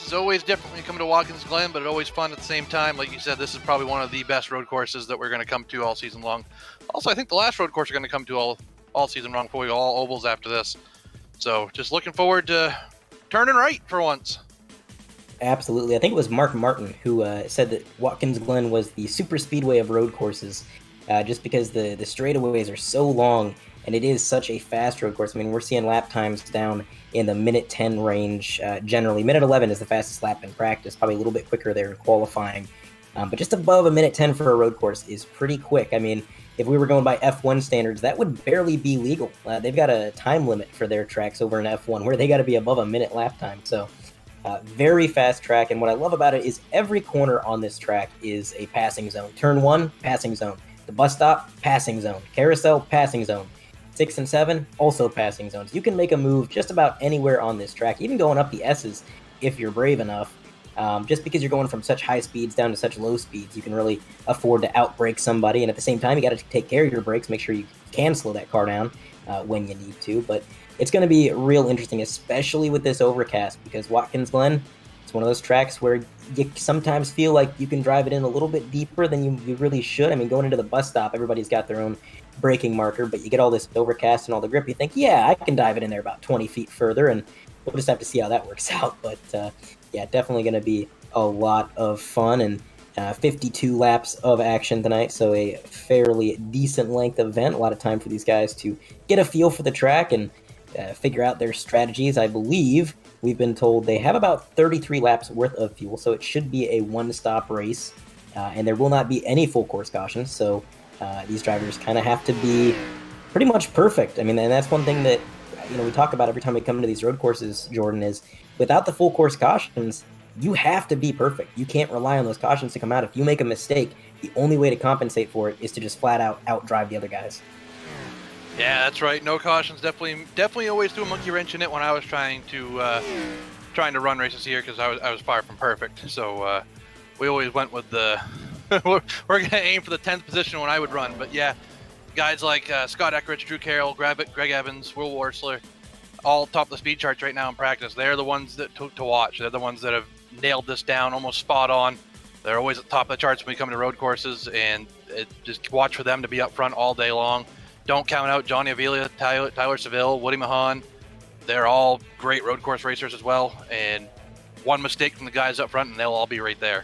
is always different when you come to Watkins Glen, but it's always fun at the same time. Like you said, this is probably one of the best road courses that we're going to come to all season long. Also, I think the last road course we're going to come to all season long before we go all ovals after this. So just looking forward to turning right for once. Absolutely. I think it was Mark Martin who said that Watkins Glen was the super speedway of road courses, just because the straightaways are so long and it is such a fast road course. I mean, we're seeing lap times down in the minute 10 range generally. Minute 11 is the fastest lap in practice, probably a little bit quicker there in qualifying. But just above a minute 10 for a road course is pretty quick. I mean, if we were going by F1 standards, that would barely be legal. They've got a time limit for their tracks over in F1 where they got to be above a minute lap time. So very fast track. And what I love about it is every corner on this track is a passing zone. Turn 1, passing zone. The bus stop, passing zone. Carousel, passing zone. 6 and 7, also passing zones. You can make a move just about anywhere on this track, even going up the S's if you're brave enough. Just because you're going from such high speeds down to such low speeds, you can really afford to outbrake somebody. And at the same time, you got to take care of your brakes, make sure you can slow that car down when you need to. But it's going to be real interesting, especially with this overcast, because Watkins Glen, it's one of those tracks where you sometimes feel like you can drive it in a little bit deeper than you really should. I mean, going into the bus stop, everybody's got their own braking marker, but you get all this overcast and all the grip, you think, yeah, I can dive it in there about 20 feet further, and we'll just have to see how that works out. But yeah, definitely going to be a lot of fun, and 52 laps of action tonight, so a fairly decent length event. A lot of time for these guys to get a feel for the track and figure out their strategies. I believe we've been told they have about 33 laps worth of fuel, so it should be a one-stop race, and there will not be any full course cautions, so these drivers kind of have to be pretty much perfect. I mean, and that's one thing that we talk about every time we come to these road courses, Jordan, is without the full course cautions, you have to be perfect. You can't rely on those cautions to come out. If you make a mistake, the only way to compensate for it is to just flat out outdrive the other guys. Yeah, that's right. No cautions. Definitely always threw a monkey wrench in it when I was trying to run races here, because I was far from perfect. So we always went with the we're going to aim for the 10th position when I would run. But yeah, guys like Scott Eckrich, Drew Carroll, Greg Evans, Will Worsler, all top the speed charts right now in practice. They're the ones that to watch. They're the ones that have nailed this down almost spot on. They're always at the top of the charts when we come to road courses, and just watch for them to be up front all day long. Don't count out Johnny Avila, Tyler Seville, Woody Mahan. They're all great road course racers as well, and one mistake from the guys up front and they'll all be right there.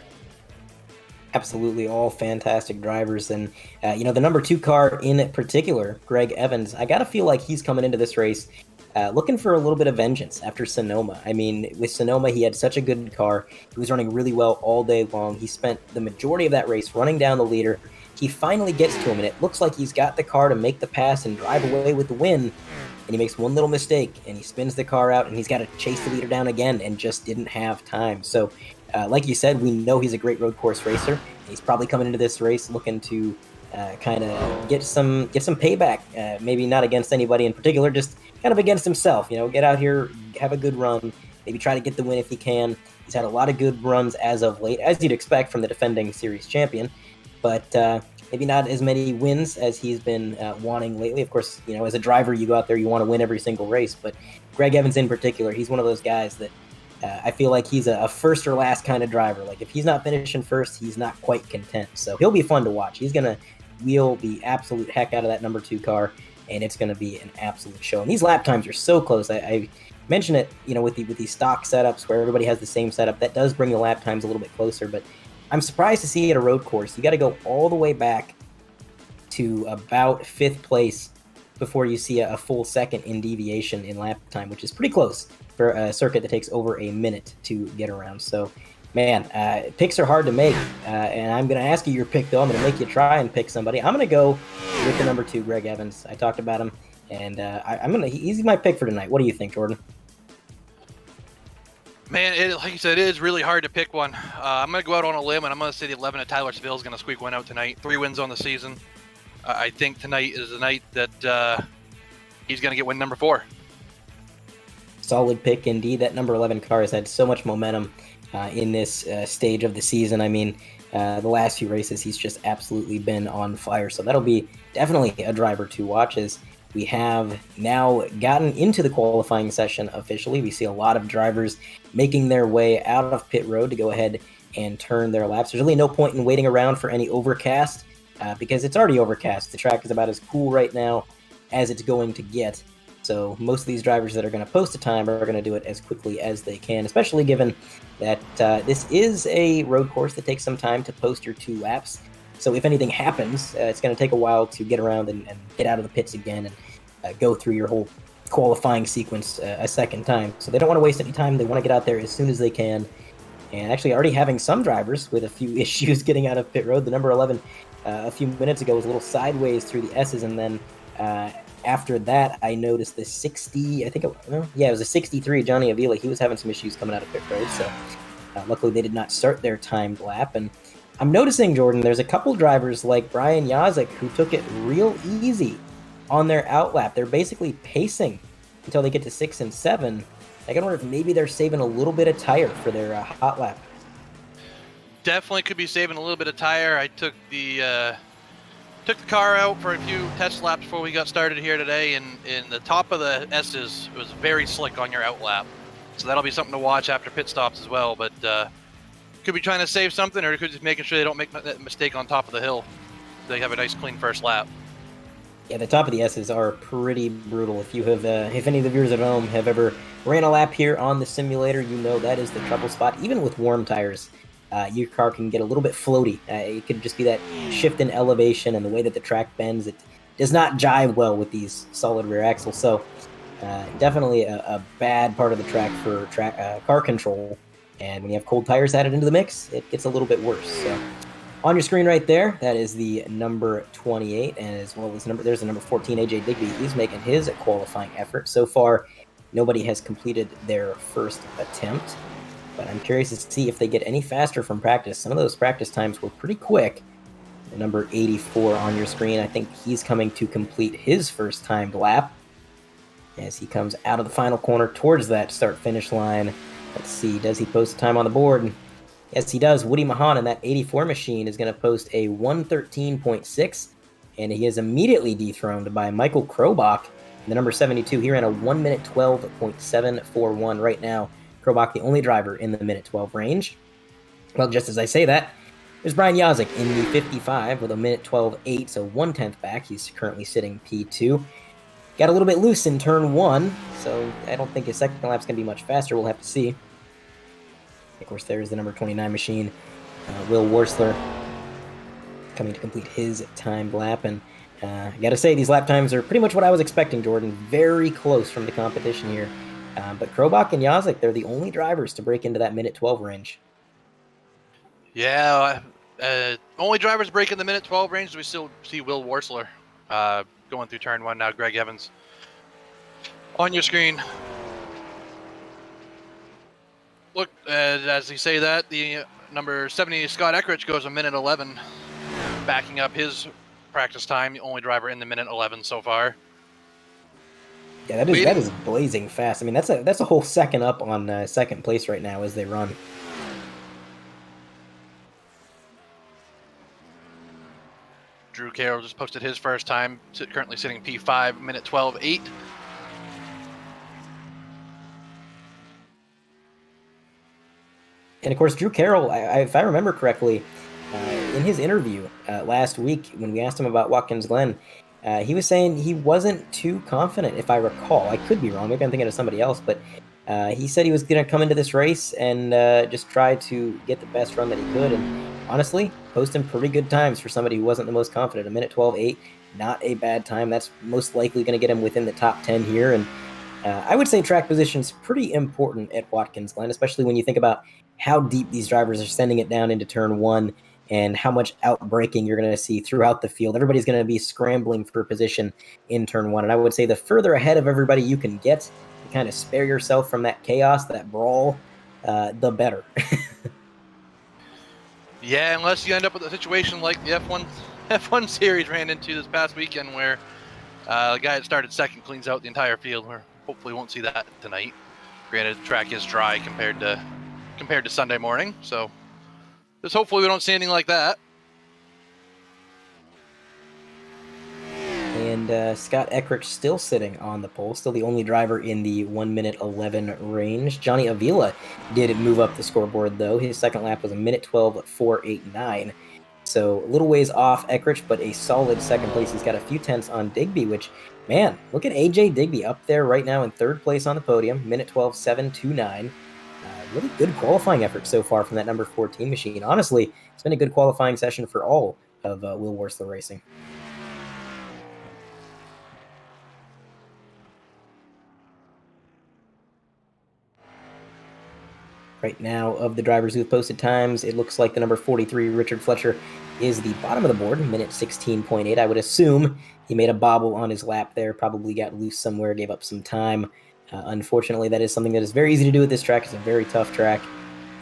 Absolutely, all fantastic drivers. And, the number 2 car in particular, Greg Evans, I got to feel like he's coming into this race looking for a little bit of vengeance after Sonoma. I mean, with Sonoma, he had such a good car. He was running really well all day long. He spent the majority of that race running down the leader. He finally gets to him, and it looks like he's got the car to make the pass and drive away with the win. And he makes one little mistake, and he spins the car out, and he's got to chase the leader down again and just didn't have time. So, like you said, we know he's a great road course racer. He's probably coming into this race looking to kind of get some payback. Maybe not against anybody in particular, just kind of against himself. Get out here, have a good run, maybe try to get the win if he can. He's had a lot of good runs as of late, as you'd expect from the defending series champion, but maybe not as many wins as he's been wanting lately. Of course, as a driver, you go out there, you want to win every single race, but Greg Evans in particular, he's one of those guys that I feel like he's a first or last kind of driver. Like, if he's not finishing first, he's not quite content. So he'll be fun to watch. He's going to wheel the absolute heck out of that number 2 car, and it's going to be an absolute show. And these lap times are so close. I mentioned it, with these stock setups where everybody has the same setup. That does bring the lap times a little bit closer, but I'm surprised to see at a road course, you got to go all the way back to about 5th place before you see a full second in deviation in lap time, which is pretty close for a circuit that takes over a minute to get around. So, man, picks are hard to make, and I'm going to ask you your pick, though. I'm going to make you try and pick somebody. I'm going to go with the number 2, Greg Evans. I talked about him, and he's my pick for tonight. What do you think, Jordan? Man, like you said, it is really hard to pick one. I'm going to go out on a limb, and I'm going to say the 11 of Tyler Seville is going to squeak one out tonight. 3 wins on the season. I think tonight is the night that he's going to get win number 4. Solid pick indeed. That number 11 car has had so much momentum in this stage of the season. I mean, the last few races, he's just absolutely been on fire. So that'll be definitely a driver to watch as we have now gotten into the qualifying session officially. We see a lot of drivers making their way out of pit road to go ahead and turn their laps. There's really no point in waiting around for any overcast because it's already overcast. The track is about as cool right now as it's going to get. So most of these drivers that are going to post a time are going to do it as quickly as they can, especially given that this is a road course that takes some time to post your 2 laps. So if anything happens, it's going to take a while to get around and get out of the pits again and go through your whole qualifying sequence a second time. So they don't want to waste any time. They want to get out there as soon as they can. And actually already having some drivers with a few issues getting out of pit road. The number 11 a few minutes ago was a little sideways through the S's, and then after that I noticed the 60, it was a 63, Johnny Avila. He was having some issues coming out of pit road, so luckily they did not start their timed lap. And I'm noticing, Jordan, there's a couple drivers like Brian Yazik who took it real easy on their outlap. They're basically pacing until they get to 6 and 7. I wonder if maybe they're saving a little bit of tire for their hot lap. Definitely could be saving a little bit of tire. I took the car out for a few test laps before we got started here today, and in the top of the S's, it was very slick on your outlap. So that'll be something to watch after pit stops as well. But could be trying to save something, or could just making sure they don't make that mistake on top of the hill. They have a nice clean first lap. Yeah, the top of the S's are pretty brutal. If you have, if any of the viewers at home have ever ran a lap here on the simulator, you know that is the trouble spot. Even with warm tires, your car can get a little bit floaty. It could just be that shift in elevation and the way that the track bends. It does not jive well with these solid rear axles. So definitely a bad part of the track for car control. And when you have cold tires added into the mix, it gets a little bit worse. So on your screen right there, that is the number 28, and as well as there's the number 14, AJ Digby. He's making his qualifying effort. So far, nobody has completed their first attempt, but I'm curious to see if they get any faster from practice. Some of those practice times were pretty quick. The number 84 on your screen, I think he's coming to complete his first timed lap as he comes out of the final corner towards that start-finish line. Let's see, does he post a time on the board? Yes, he does. Woody Mahan in that 84 machine is going to post a 113.6, and he is immediately dethroned by Michael Krobach, the number 72. He ran a 1 minute 12.741 right now. Krobach, the only driver in the minute 12 range. Well, just as I say that, there's Brian Yazik in the 55 with a minute 12.8, so 1/10 back. He's currently sitting P2. Got a little bit loose in turn 1, so I don't think his second lap's going to be much faster. We'll have to see. Of course, there's the number 29 machine, Will Worsler, coming to complete his timed lap. And I got to say, these lap times are pretty much what I was expecting, Jordan. Very close from the competition here. But Krobach and Yazik, they're the only drivers to break into that minute 12 range. Yeah, only drivers breaking the minute 12 range. We still see Will Worsler going through turn 1 now. Greg Evans on your screen. Look, as you say that, the number 70 Scott Eckrich goes a minute 11, backing up his practice time. The only driver in the minute 11 so far. Yeah, that is blazing fast. I mean, that's a whole second up on second place right now as they run. Drew Carroll just posted his first time, currently sitting P5, minute 12.8. And of course, Drew Carroll, if I remember correctly, in his interview last week when we asked him about Watkins Glen, he was saying he wasn't too confident, if I recall. I could be wrong. Maybe I'm thinking of somebody else, but he said he was going to come into this race and just try to get the best run that he could. And honestly, posting pretty good times for somebody who wasn't the most confident. A minute 12.8, not a bad time. That's most likely going to get him within the top 10 here. And I would say track position's pretty important at Watkins Glen, especially when you think about how deep these drivers are sending it down into turn 1 and how much outbraking you're going to see throughout the field. Everybody's going to be scrambling for position in turn 1. And I would say the further ahead of everybody you can get to kind of spare yourself from that chaos, that brawl, the better. Yeah, unless you end up with a situation like the F1 series ran into this past weekend where the guy that started second cleans out the entire field. We hopefully won't see that tonight. Granted, the track is dry compared to Sunday morning, so just hopefully we don't see anything like that. And Scott Eckrich still sitting on the pole, still the only driver in the 1 minute 11 range. Johnny Avila did move up the scoreboard, though. His second lap was a minute 12.489. So a little ways off Eckrich, but a solid second place. He's got a few tenths on Digby, which, man, look at AJ Digby up there right now in third place on the podium, minute 12.729. Really good qualifying effort so far from that number 14 machine. Honestly, it's been a good qualifying session for all of Will Worsler Racing. Right now, of the drivers who have posted times, it looks like the number 43, Richard Fletcher, is the bottom of the board, minute 16.8. I would assume he made a bobble on his lap there, probably got loose somewhere, gave up some time. Unfortunately, that is something that is very easy to do at this track. It's a very tough track.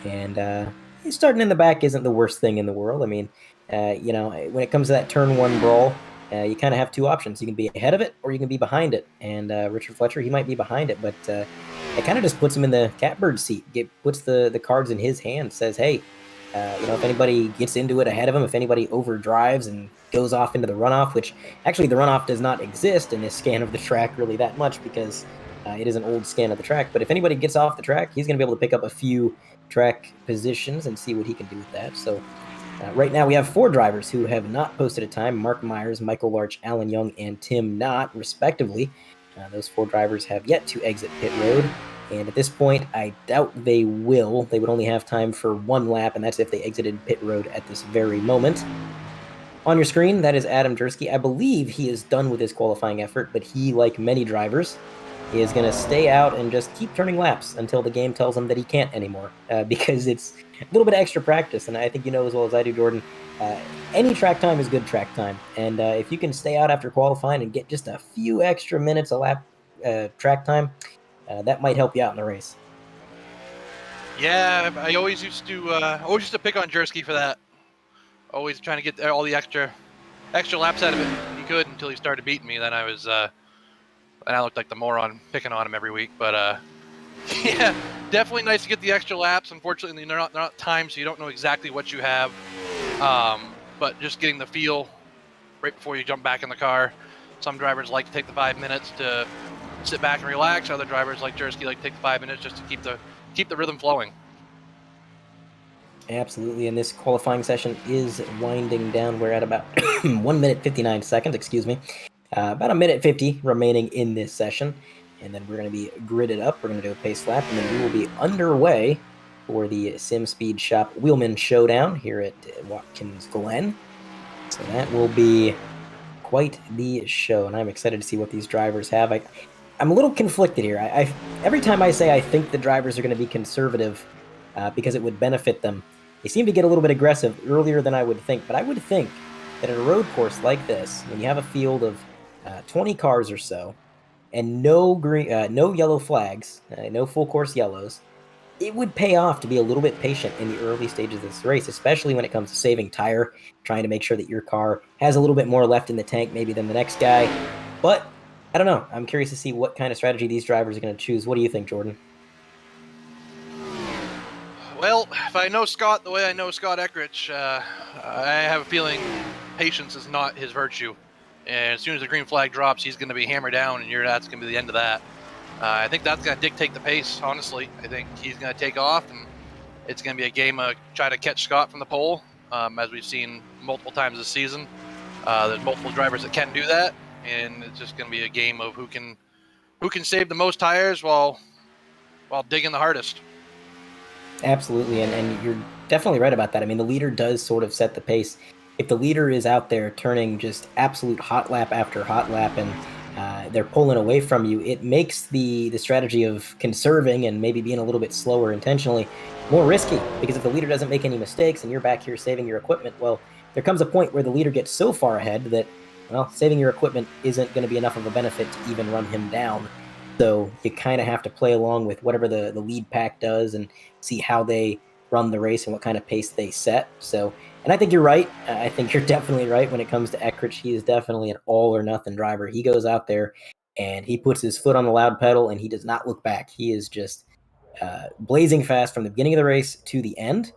And starting in the back isn't the worst thing in the world. I mean, when it comes to that turn one brawl, you kind of have two options. You can be ahead of it or you can be behind it. And Richard Fletcher, he might be behind it, but it kind of just puts him in the catbird seat. Puts the cards in his hand, says, hey, if anybody gets into it ahead of him, if anybody overdrives and goes off into the runoff, which actually the runoff does not exist in this scan of the track really that much because it is an old scan of the track. But if anybody gets off the track, he's going to be able to pick up a few track positions and see what he can do with that. So right now we have four drivers who have not posted a time: Mark Myers, Michael Larch, Alan Young, and Tim Knott, respectively. Those four drivers have yet to exit pit road. And at this point, I doubt they will. They would only have time for one lap, and that's if they exited pit road at this very moment. On your screen, that is Adam Jersky. I believe he is done with his qualifying effort, but he, like many drivers, is going to stay out and just keep turning laps until the game tells him that he can't anymore, because it's a little bit of extra practice. And I think you know as well as I do, Jordan, any track time is good track time. And if you can stay out after qualifying and get just a few extra minutes a lap track time, that might help you out in the race. Yeah, I always used to pick on Jersky for that. Always trying to get all the extra laps out of it he could until he started beating me. Then I was and I looked like the moron picking on him every week. But yeah, definitely nice to get the extra laps. Unfortunately, they're not timed, so you don't know exactly what you have. But just getting the feel right before you jump back in the car. Some drivers like to take the 5 minutes to sit back and relax. Other drivers like Jersky like to take the 5 minutes just to keep the rhythm flowing. Absolutely, and this qualifying session is winding down. We're at about 1 minute 59 seconds, excuse me. About a minute 50 remaining in this session, and then we're going to be gridded up. We're going to do a pace lap, and then we will be underway for the Sim Speed Shop Wheelman Showdown here at Watkins Glen. So that will be quite the show, and I'm excited to see what these drivers have. I'm a little conflicted here. Every time I say I think the drivers are going to be conservative because it would benefit them, they seem to get a little bit aggressive earlier than I would think. But I would think that at a road course like this, when you have a field of 20 cars or so, and no yellow flags, no full course yellows, it would pay off to be a little bit patient in the early stages of this race, especially when it comes to saving tire, trying to make sure that your car has a little bit more left in the tank maybe than the next guy. But I don't know. I'm curious to see what kind of strategy these drivers are going to choose. What do you think, Jordan? Well, if I know Scott the way I know Scott Eckrich, I have a feeling patience is not his virtue. And as soon as the green flag drops, he's going to be hammered down, and that's going to be the end of that. I think that's going to dictate the pace, honestly. I think he's going to take off, and it's going to be a game of try to catch Scott from the pole, as we've seen multiple times this season. There's multiple drivers that can do that, and it's just going to be a game of who can save the most tires while digging the hardest. Absolutely, and you're definitely right about that. I mean, the leader does sort of set the pace. If the leader is out there turning just absolute hot lap after hot lap and they're pulling away from you, it makes the strategy of conserving and maybe being a little bit slower intentionally more risky, because if the leader doesn't make any mistakes and you're back here saving your equipment, well, there comes a point where the leader gets so far ahead that, well, saving your equipment isn't going to be enough of a benefit to even run him down. So you kind of have to play along with whatever the lead pack does and see how they run the race and what kind of pace they set. So, and I think you're right. I think you're definitely right when it comes to Eckrich. He is definitely an all or nothing driver. He goes out there and he puts his foot on the loud pedal and he does not look back. He is just blazing fast from the beginning of the race to the end.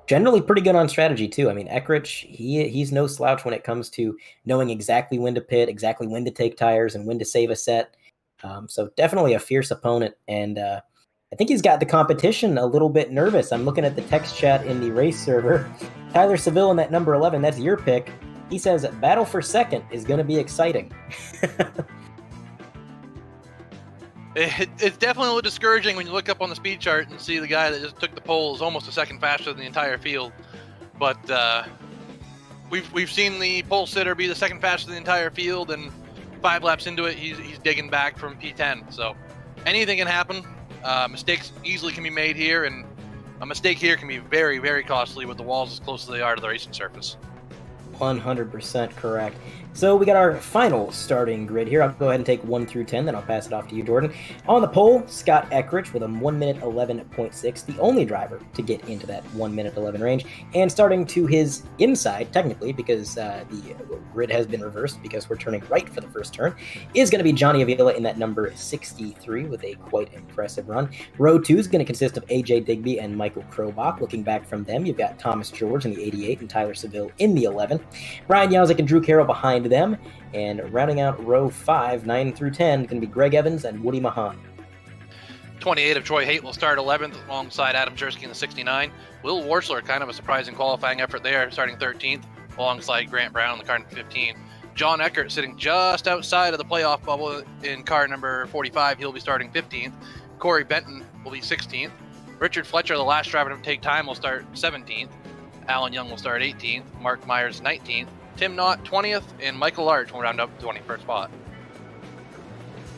generally pretty good on strategy too. I mean, Eckrich, he's no slouch when it comes to knowing exactly when to pit, exactly when to take tires, and when to save a set. So definitely a fierce opponent, and I think he's got the competition a little bit nervous. I'm looking at the text chat in the race server. Tyler Seville in that number 11, that's your pick. He says battle for second is going to be exciting. It's definitely a little discouraging when you look up on the speed chart and see the guy that just took the pole is almost a second faster than the entire field. But we've seen the pole sitter be the second fastest in the entire field, and 5 laps into it, he's digging back from P10. So anything can happen. Mistakes easily can be made here, and a mistake here can be very, very costly with the walls as close as they are to the racing surface. 100% correct. So we got our final starting grid here. I'll go ahead and take 1 through 10, then I'll pass it off to you, Jordan. On the pole, Scott Eckrich with a 1 minute 11.6, the only driver to get into that 1 minute 11 range. And starting to his inside, technically, because the grid has been reversed because we're turning right for the first turn, is going to be Johnny Avila in that number 63 with a quite impressive run. Row 2 is going to consist of AJ Digby and Michael Krobach. Looking back from them, you've got Thomas George in the 88 and Tyler Seville in the 11. Brian Yozik and Drew Carroll behind them, and rounding out row 5, 9 through 10, going to be Greg Evans and Woody Mahan. 28 of Troy Haight will start 11th alongside Adam Jersky in the 69. Will Warsler, kind of a surprising qualifying effort there, starting 13th alongside Grant Brown in the car number 15. John Eckert sitting just outside of the playoff bubble in car number 45. He'll be starting 15th. Corey Benton will be 16th. Richard Fletcher, the last driver to take time, will start 17th. Alan Young will start 18th. Mark Myers 19th. Tim Knott 20th, and Michael Large will round up the 21st spot.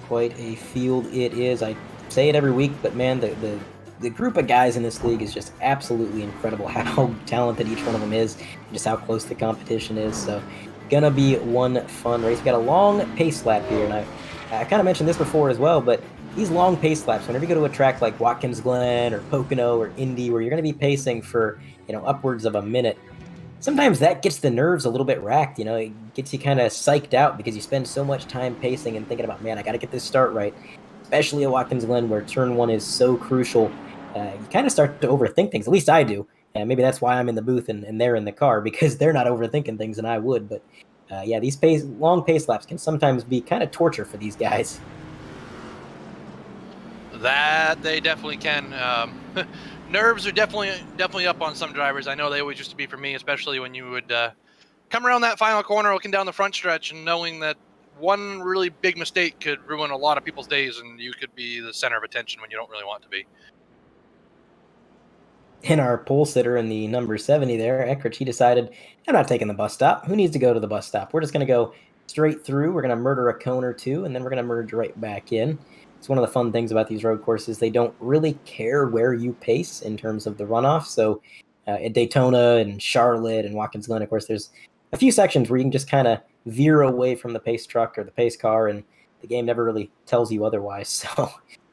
Quite a field it is. I say it every week, but man, the group of guys in this league is just absolutely incredible. How talented each one of them is, just how close the competition is. So, gonna be one fun race. We got a long pace lap here, and I kind of mentioned this before as well, but these long pace laps, whenever you go to a track like Watkins Glen or Pocono or Indy, where you're going to be pacing for upwards of a minute, sometimes that gets the nerves a little bit racked. It gets you kind of psyched out because you spend so much time pacing and thinking about, man, I got to get this start right. Especially at Watkins Glen, where turn 1 is so crucial. You kind of start to overthink things. At least I do. And maybe that's why I'm in the booth and they're in the car, because they're not overthinking things and I would. But yeah, these long pace laps can sometimes be kind of torture for these guys. That they definitely can. Nerves are definitely up on some drivers. I know they always used to be for me, especially when you would come around that final corner looking down the front stretch and knowing that one really big mistake could ruin a lot of people's days, and you could be the center of attention when you don't really want to be. In our pole sitter in the number 70 there, Eckrich, he decided, I'm not taking the bus stop. Who needs to go to the bus stop? We're just going to go straight through. We're going to murder a cone or two, and then we're going to merge right back in. It's one of the fun things about these road courses. They don't really care where you pace in terms of the runoff. So at Daytona and Charlotte and Watkins Glen, of course, there's a few sections where you can just kind of veer away from the pace truck or the pace car, and the game never really tells you otherwise. So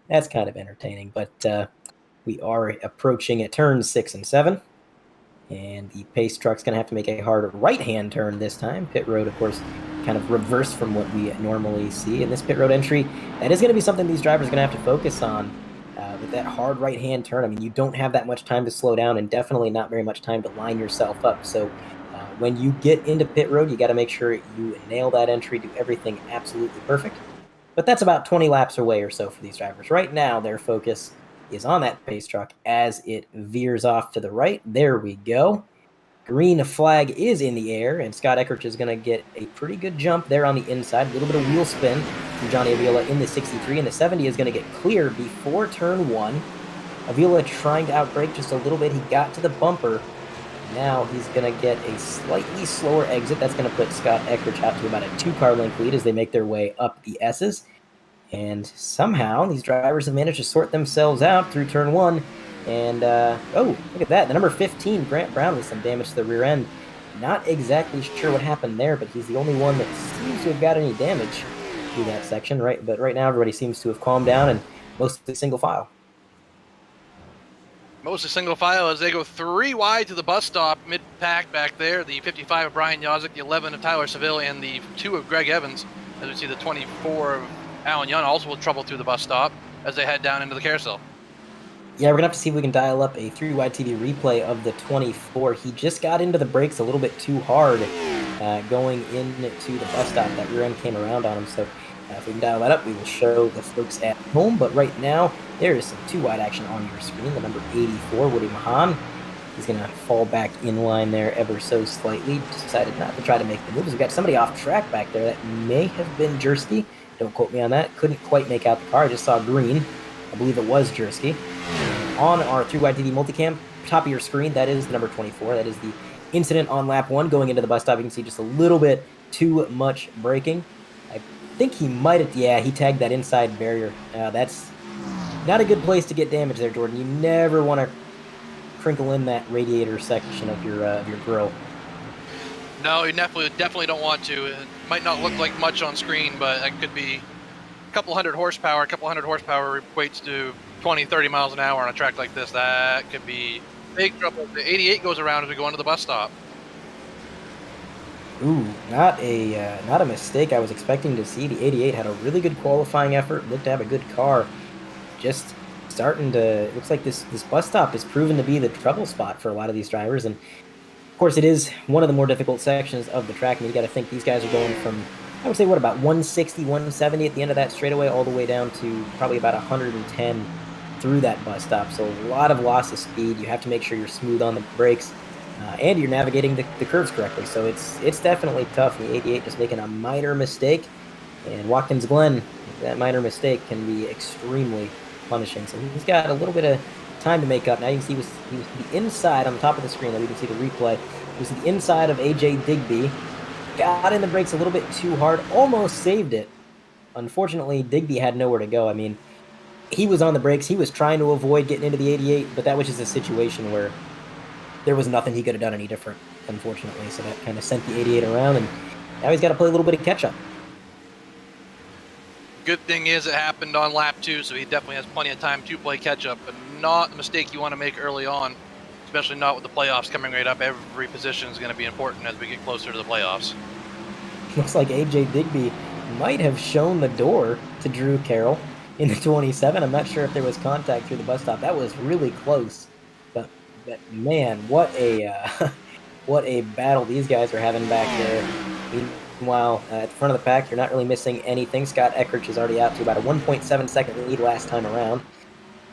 that's kind of entertaining. But we are approaching at turns 6 and 7. And the pace truck's going to have to make a hard right-hand turn this time. Pit road, of course, kind of reverse from what we normally see. In this pit road entry, that is going to be something these drivers are going to have to focus on with that hard right-hand turn. I mean, you don't have that much time to slow down and definitely not very much time to line yourself up. So when you get into pit road, you got to make sure you nail that entry, do everything absolutely perfect. But that's about 20 laps away or so for these drivers. Right now, their focus is on that pace truck as it veers off to the right. There we go. Green flag is in the air, and Scott Eckrich is going to get a pretty good jump there on the inside. A little bit of wheel spin from Johnny Avila in the 63, and the 70 is going to get clear before turn 1. Avila trying to outbrake just a little bit. He got to the bumper. Now he's going to get a slightly slower exit. That's going to put Scott Eckrich out to about a 2-car length lead as they make their way up the S's. And somehow these drivers have managed to sort themselves out through turn 1. And, oh, look at that. The number 15, Grant Brown, with some damage to the rear end. Not exactly sure what happened there, but he's the only one that seems to have got any damage through that section. But right now, everybody seems to have calmed down, and mostly single file. Mostly single file as they go 3 wide to the bus stop, mid-pack back there. The 55 of Brian Yozik, the 11 of Tyler Seville, and the 2 of Greg Evans. As we see the 24 of Alan Young also with trouble through the bus stop as they head down into the carousel. Yeah, we're gonna have to see if we can dial up a 3-wide TV replay of the 24. He just got into the brakes a little bit too hard going into the bus stop. That rear end came around on him, so if we can dial that up, we will show the folks at home. But right now, there is some 2-wide action on your screen. The number 84, Woody Mahan. He's going to fall back in line there ever so slightly. Decided not to try to make the moves. We've got somebody off track back there. That may have been Jersky. Don't quote me on that. Couldn't quite make out the car. I just saw green. I believe it was Jersky. On our 3-wide TV multicam, top of your screen, that is the number 24. That is the incident on lap 1 going into the bus stop. You can see just a little bit too much braking. I think he might have, yeah, he tagged that inside barrier. That's not a good place to get damage there, Jordan. You never want to crinkle in that radiator section of your grill. No, you definitely don't want to. It might not look like much on screen, but it could be a couple hundred horsepower. A couple hundred horsepower equates to 20, 30 miles an hour on a track like this. That could be big trouble. The 88 goes around as we go into the bus stop. Ooh, not a mistake I was expecting to see. The 88 had a really good qualifying effort. Looked to have a good car. Just starting to, looks like this bus stop has proven to be the trouble spot for a lot of these drivers. And of course, it is one of the more difficult sections of the track. And you got to think these guys are going from, I would say, what, about 160, 170 at the end of that straightaway, all the way down to probably about 110 through that bus stop. So a lot of loss of speed. You have to make sure you're smooth on the brakes. And you're navigating the curves correctly. So it's definitely tough. The 88 just making a minor mistake. And Watkins Glen, that minor mistake can be extremely punishing. So he's got a little bit of time to make up. Now you can see he was the inside on the top of the screen. That we can see the replay. He was the inside of AJ Digby. Got in the brakes a little bit too hard. Almost saved it. Unfortunately, Digby had nowhere to go. I mean, he was on the brakes. He was trying to avoid getting into the 88, but that was just a situation where there was nothing he could have done any different, unfortunately. So that kind of sent the 88 around, and now he's got to play a little bit of catch-up. Good thing is it happened on lap 2, so he definitely has plenty of time to play catch-up, but not the mistake you want to make early on, especially not with the playoffs coming right up. Every position is going to be important as we get closer to the playoffs. Looks like AJ Digby might have shown the door to Drew Carroll in the 27. I'm not sure if there was contact through the bus stop. That was really close. But man, what a battle these guys are having back there. Meanwhile, at the front of the pack, you're not really missing anything. Scott Eckrich is already out to about a 1.7 second lead last time around.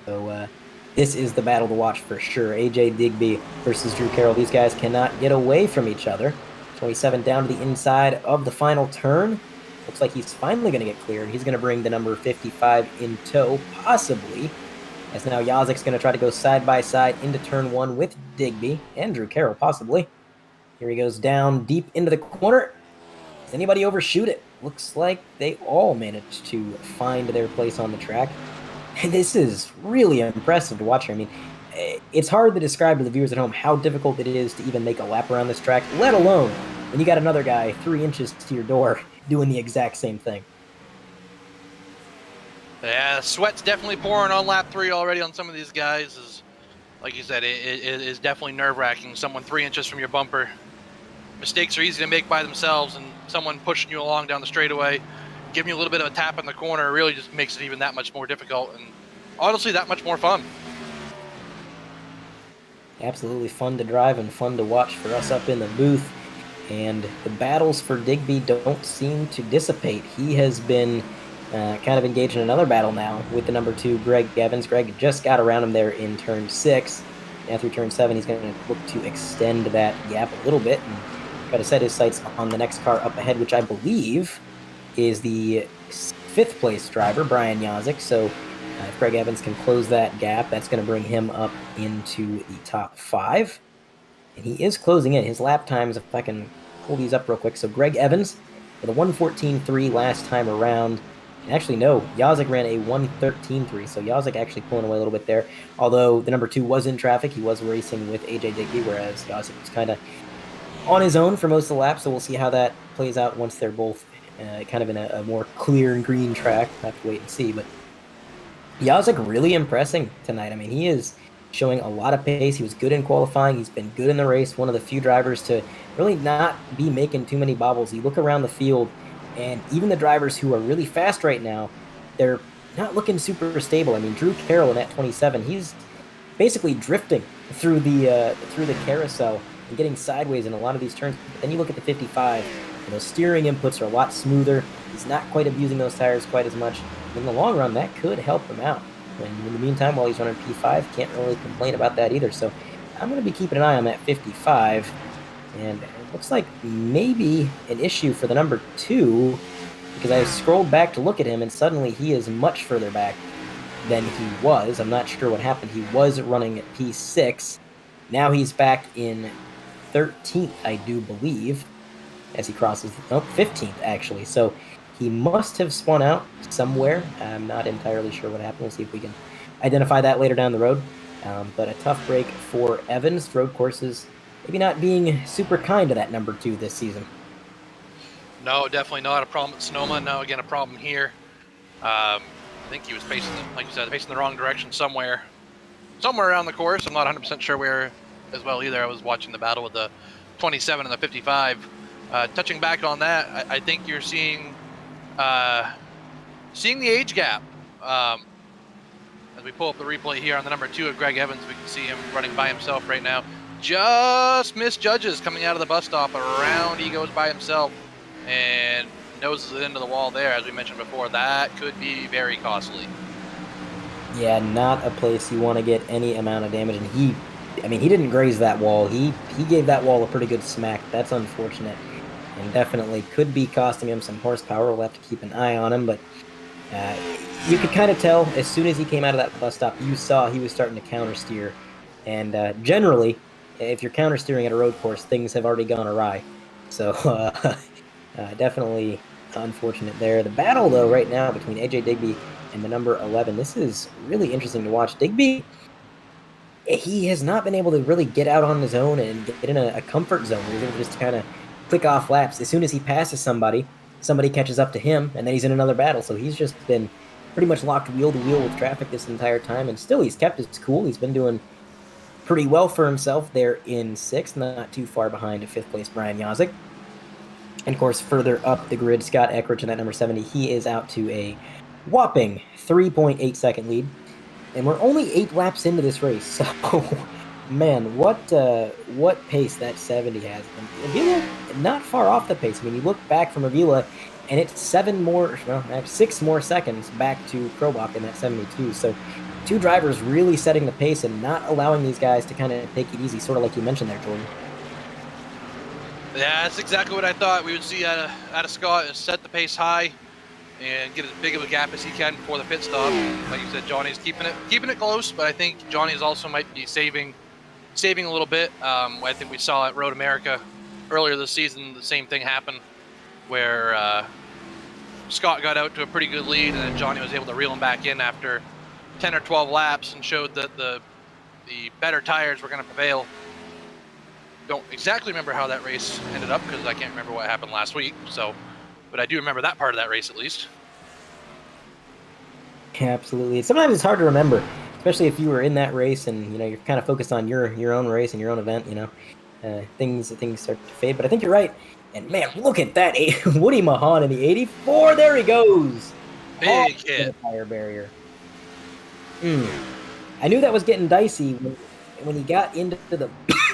So this is the battle to watch for sure. AJ Digby versus Drew Carroll. These guys cannot get away from each other. 27 down to the inside of the final turn. Looks like he's finally going to get cleared. He's going to bring the number 55 in tow, possibly. As now Yazik's going to try to go side by side into turn 1 with Digby and Drew Carroll, possibly. Here he goes down deep into the corner. Does anybody overshoot it? Looks like they all managed to find their place on the track. And this is really impressive to watch here. I mean, it's hard to describe to the viewers at home how difficult it is to even make a lap around this track, let alone when you got another guy 3 inches to your door doing the exact same thing. Yeah, sweat's definitely pouring on lap 3 already on some of these guys. Like you said, it is definitely nerve-wracking. Someone 3 inches from your bumper. Mistakes are easy to make by themselves, and someone pushing you along down the straightaway, giving you a little bit of a tap in the corner, really just makes it even that much more difficult, and honestly, that much more fun. Absolutely fun to drive and fun to watch for us up in the booth. And the battles for Digby don't seem to dissipate. He has been kind of engaged in another battle now with the number 2, Greg Evans. Greg just got around him there in turn 6. Now through turn 7, he's going to look to extend that gap a little bit and try to set his sights on the next car up ahead, which I believe is the 5th place driver, Brian Yazik. So if Greg Evans can close that gap, that's going to bring him up into the top 5. And he is closing in. His lap times, if I can pull these up real quick. So Greg Evans with a 1:14.3 last time around. Actually, no, Yazik ran a 1:13.3, so Yazik actually pulling away a little bit there. Although the number 2 was in traffic, he was racing with AJ Digby, whereas Yazik was kind of on his own for most of the lap, so we'll see how that plays out once they're both kind of in a more clear and green track. We'll have to wait and see, but Yazik really impressing tonight. I mean, he is showing a lot of pace. He was good in qualifying. He's been good in the race. One of the few drivers to really not be making too many bobbles. You look around the field, and even the drivers who are really fast right now, they're not looking super stable. I mean, Drew Carroll in that 27, he's basically drifting through the carousel and getting sideways in a lot of these turns. But then you look at the 55, and those steering inputs are a lot smoother. He's not quite abusing those tires quite as much. In the long run, that could help him out. And in the meantime, while he's running P5, can't really complain about that either. So I'm going to be keeping an eye on that 55. And it looks like maybe an issue for the number 2, because I scrolled back to look at him, and suddenly he is much further back than he was. I'm not sure what happened. He was running at P6. Now he's back in 13th, I do believe, as he crosses, 15th, actually. So he must have spun out somewhere. I'm not entirely sure what happened. We'll see if we can identify that later down the road. But a tough break for Evans. Road courses maybe not being super kind to that number 2 this season. No, definitely not a problem at Sonoma. Now again, a problem here. I think he was facing, like you said, facing the wrong direction somewhere around the course. I'm not 100% sure where as well either. I was watching the battle with the 27 and the 55. Touching back on that, I think you're seeing the age gap. As we pull up the replay here on the number 2 of Greg Evans, we can see him running by himself right now. Just misjudges coming out of the bus stop. Around he goes by himself and noses it into the wall there. As we mentioned before, that could be very costly. Yeah, not a place you want to get any amount of damage. And he didn't graze that wall. He gave that wall a pretty good smack. That's unfortunate, and definitely could be costing him some horsepower. We'll have to keep an eye on him, but you could kind of tell as soon as he came out of that bus stop, you saw he was starting to counter steer. And generally, if you're counter steering at a road course, things have already gone awry. So definitely unfortunate there. The battle, though, right now between AJ Digby and the number 11, this is really interesting to watch. Digby, he has not been able to really get out on his own and get in a comfort zone. He's able to just kind of click off laps. As soon as he passes somebody catches up to him, and then he's in another battle. So he's just been pretty much locked wheel to wheel with traffic this entire time, and still he's kept his cool. He's been doing pretty well for himself there in 6th, not too far behind 5th place Brian Yazik. And of course, further up the grid, Scott Eckridge in that number 70, he is out to a whopping 3.8 second lead. And we're only 8 laps into this race, so man, what pace that 70 has. And Avila, not far off the pace. I mean, you look back from Avila, and it's 6 more seconds back to Krobach in that 72. So 2 drivers really setting the pace and not allowing these guys to kind of take it easy, sort of like you mentioned there, Jordan. Yeah, that's exactly what I thought we would see out of Scott, is set the pace high and get as big of a gap as he can before the pit stop. Like you said, Johnny's keeping it close, but I think Johnny's also might be saving a little bit. I think we saw at Road America earlier this season the same thing happen, where Scott got out to a pretty good lead, and then Johnny was able to reel him back in after 10 or 12 laps and showed that the better tires were going to prevail. Don't exactly remember how that race ended up because I can't remember what happened last week. But I do remember that part of that race at least. Yeah, absolutely. Sometimes it's hard to remember, especially if you were in that race and you're kind of focused on your own race and your own event. Things start to fade. But I think you're right. And man, look at that Woody Mahan in the 84. There he goes. Big hit. Tire barrier. I knew that was getting dicey when he got into the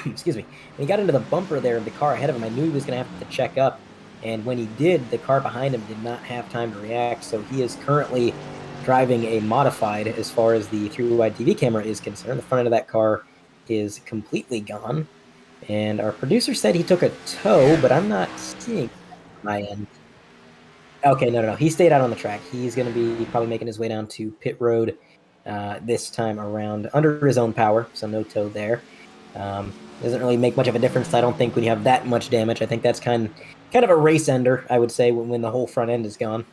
excuse me, when he got into the bumper there of the car ahead of him. I knew he was going to have to check up, and when he did, the car behind him did not have time to react. So he is currently driving a modified as far as the 3-wide TV camera is concerned. The front end of that car is completely gone, and our producer said he took a tow, but I'm not seeing my end. Okay, no, he stayed out on the track. He's going to be probably making his way down to pit road this time around under his own power, so no tow there. Doesn't really make much of a difference, I don't think, when you have that much damage. I think that's kind of a race ender, I would say, when the whole front end is gone.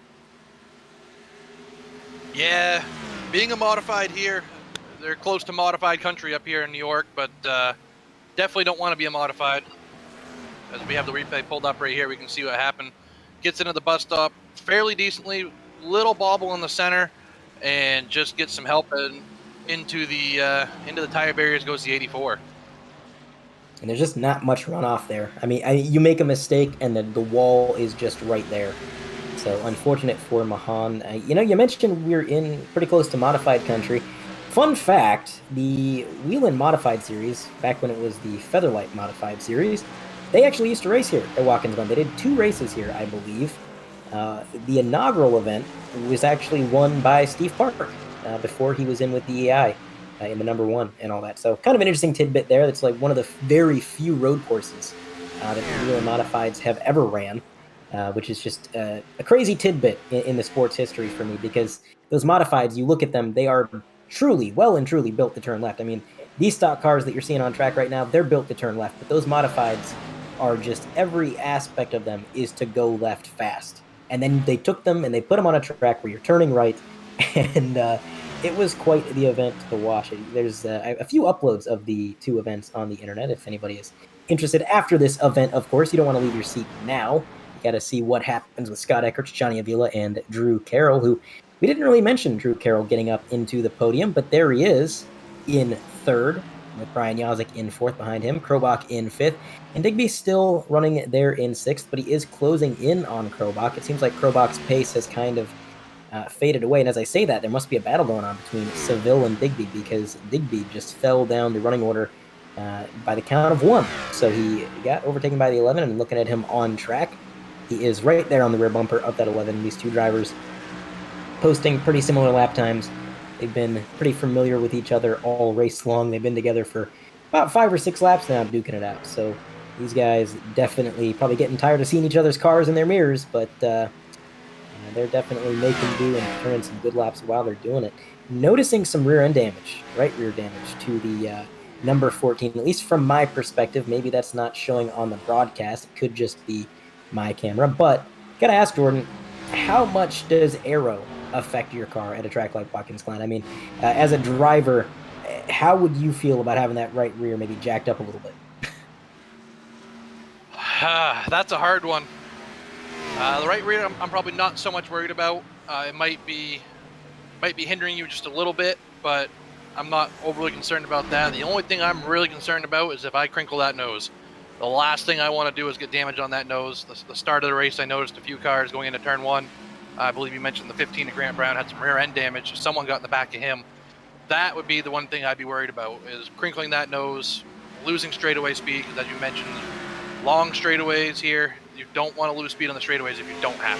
Yeah, being a modified here, they're close to modified country up here in New York, but definitely don't want to be a modified. As we have the replay pulled up right here, we can see what happened. Gets into the bus stop fairly decently, little bobble in the center, and just gets some help into the tire barriers, goes the 84. And there's just not much runoff there. I mean, you make a mistake, and the wall is just right there. So unfortunate for Mahan. You mentioned we're in pretty close to modified country. fun fact, the Wheelman Modified Series, back when it was the Featherlight Modified Series, they actually used to race here at Watkins Glen. They did 2 races here, I believe. The inaugural event was actually won by Steve Park before he was in with the EI in the number 1 and all that. So kind of an interesting tidbit there. That's like one of the very few road courses that the Wheelman Modifieds have ever ran, which is just a crazy tidbit in the sport's history for me, because those Modifieds, you look at them, they are truly, well and truly built to turn left. I mean, these stock cars that you're seeing on track right now, they're built to turn left, but those Modifieds are just, every aspect of them is to go left fast. And then they took them and they put them on a track where you're turning right, and it was quite the event to watch. There's a few uploads of the 2 events on the internet if anybody is interested. After this event, of course, you don't want to leave your seat now. You got to see what happens with Scott Eckerts, Johnny Avila, and Drew Carroll, who we didn't really mention Drew Carroll getting up into the podium, but there he is in 3rd, with Brian Yazik in 4th behind him, Krobach in 5th, and Digby still running there in 6th, but he is closing in on Krobach. It seems like Krobach's pace has kind of faded away, and as I say that, there must be a battle going on between Seville and Digby, because Digby just fell down the running order by the count of 1. So he got overtaken by the 11, and looking at him on track, he is right there on the rear bumper of that 11. These 2 drivers posting pretty similar lap times. They've been pretty familiar with each other all race long. They've been together for about 5 or 6 laps now, duking it out. So these guys definitely probably getting tired of seeing each other's cars in their mirrors, but they're definitely making do and turning some good laps while they're doing it. Noticing some rear end damage, right rear damage to the number 14, at least from my perspective. Maybe that's not showing on the broadcast. It could just be my camera. But gotta ask Jordan, how much does aero affect your car at a track like Watkins Glen? I mean, as a driver, how would you feel about having that right rear maybe jacked up a little bit? That's a hard one. The right rear, I'm probably not so much worried about. It might be hindering you just a little bit, but I'm not overly concerned about that. The only thing I'm really concerned about is if I crinkle that nose. The last thing I want to do is get damage on that nose. The start of the race, I noticed a few cars going into turn 1. I believe you mentioned the 15 at Grant Brown had some rear end damage. Someone got in the back of him. That would be the one thing I'd be worried about, is crinkling that nose, losing straightaway speed, because as you mentioned, long straightaways here, you don't want to lose speed on the straightaways if you don't have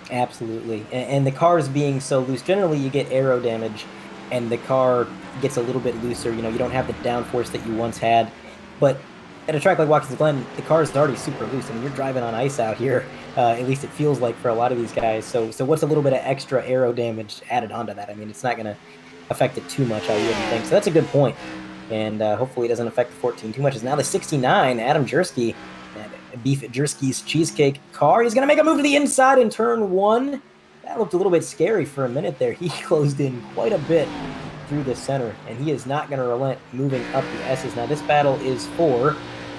to. Absolutely. And the cars being so loose, generally you get aero damage and the car gets a little bit looser. You know, you don't have the downforce that you once had. But at a track like Watkins Glen, the car is already super loose. I mean, you're driving on ice out here. At least it feels like for a lot of these guys. So what's a little bit of extra aero damage added onto that? I mean, it's not going to affect it too much, I wouldn't think. So that's a good point. And hopefully it doesn't affect the 14 too much. It's now the 69, Adam Jersky, Beef Jersky's Cheesecake car. He's going to make a move to the inside in turn 1. That looked a little bit scary for a minute there. He closed in quite a bit through the center, and he is not going to relent moving up the S's. Now this battle is for,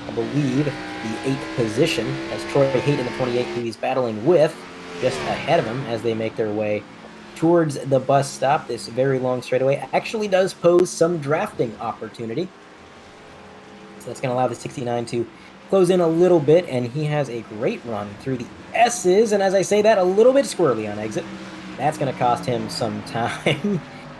I believe, the 8th position, as Troy Haight in the 28, who he's battling with, just ahead of him as they make their way towards the bus stop. This very long straightaway actually does pose some drafting opportunity. So that's going to allow the 69 to close in a little bit, and he has a great run through the S's, and as I say that, a little bit squirrely on exit. That's going to cost him some time.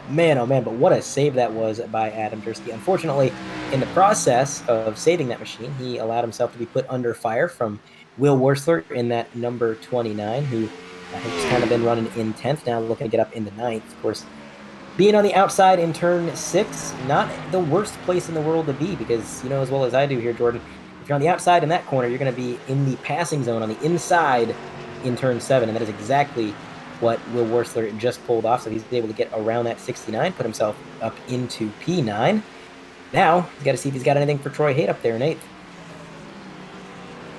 Man, oh man, but what a save that was by Adam Jersky. Unfortunately, in the process of saving that machine, he allowed himself to be put under fire from Will Worsler in that number 29, who has just kind of been running in 10th, now looking to get up into 9th. Of course, being on the outside in turn 6, not the worst place in the world to be, because you know as well as I do here, Jordan, if you're on the outside in that corner, you're going to be in the passing zone on the inside in turn 7, and that is exactly what Will Worsler just pulled off. So he's able to get around that 69, put himself up into P9. Now, he's got to see if he's got anything for Troy Haight up there in 8th.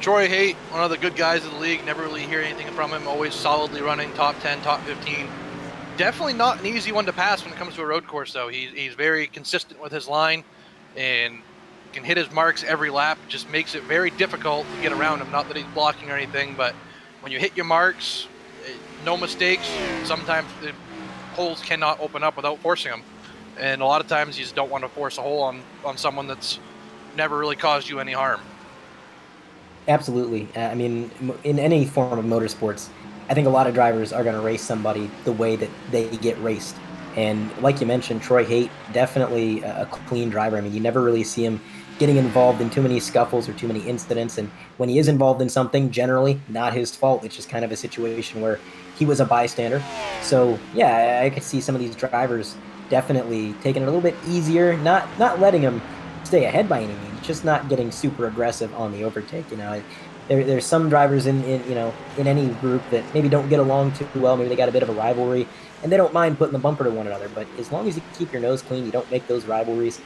Troy Haight, one of the good guys of the league, never really hear anything from him, always solidly running top 10, top 15. Definitely not an easy one to pass when it comes to a road course, though. He's very consistent with his line and can hit his marks every lap. It just makes it very difficult to get around him. Not that he's blocking or anything, but when you hit your marks, no mistakes, sometimes the holes cannot open up without forcing them. And a lot of times you just don't want to force a hole on someone that's never really caused you any harm. Absolutely. I mean, in any form of motorsports, I think a lot of drivers are going to race somebody the way that they get raced. And like you mentioned, Troy Haight, definitely a clean driver. I mean, you never really see him getting involved in too many scuffles or too many incidents. And when he is involved in something, generally not his fault. It's just kind of a situation where he was a bystander. So yeah, I could see some of these drivers definitely taking it a little bit easier, not letting him stay ahead by any means, just not getting super aggressive on the overtake. There's some drivers in any group that maybe don't get along too well. Maybe they got a bit of a rivalry, and they don't mind putting the bumper to one another. But as long as you keep your nose clean, you don't make those rivalries,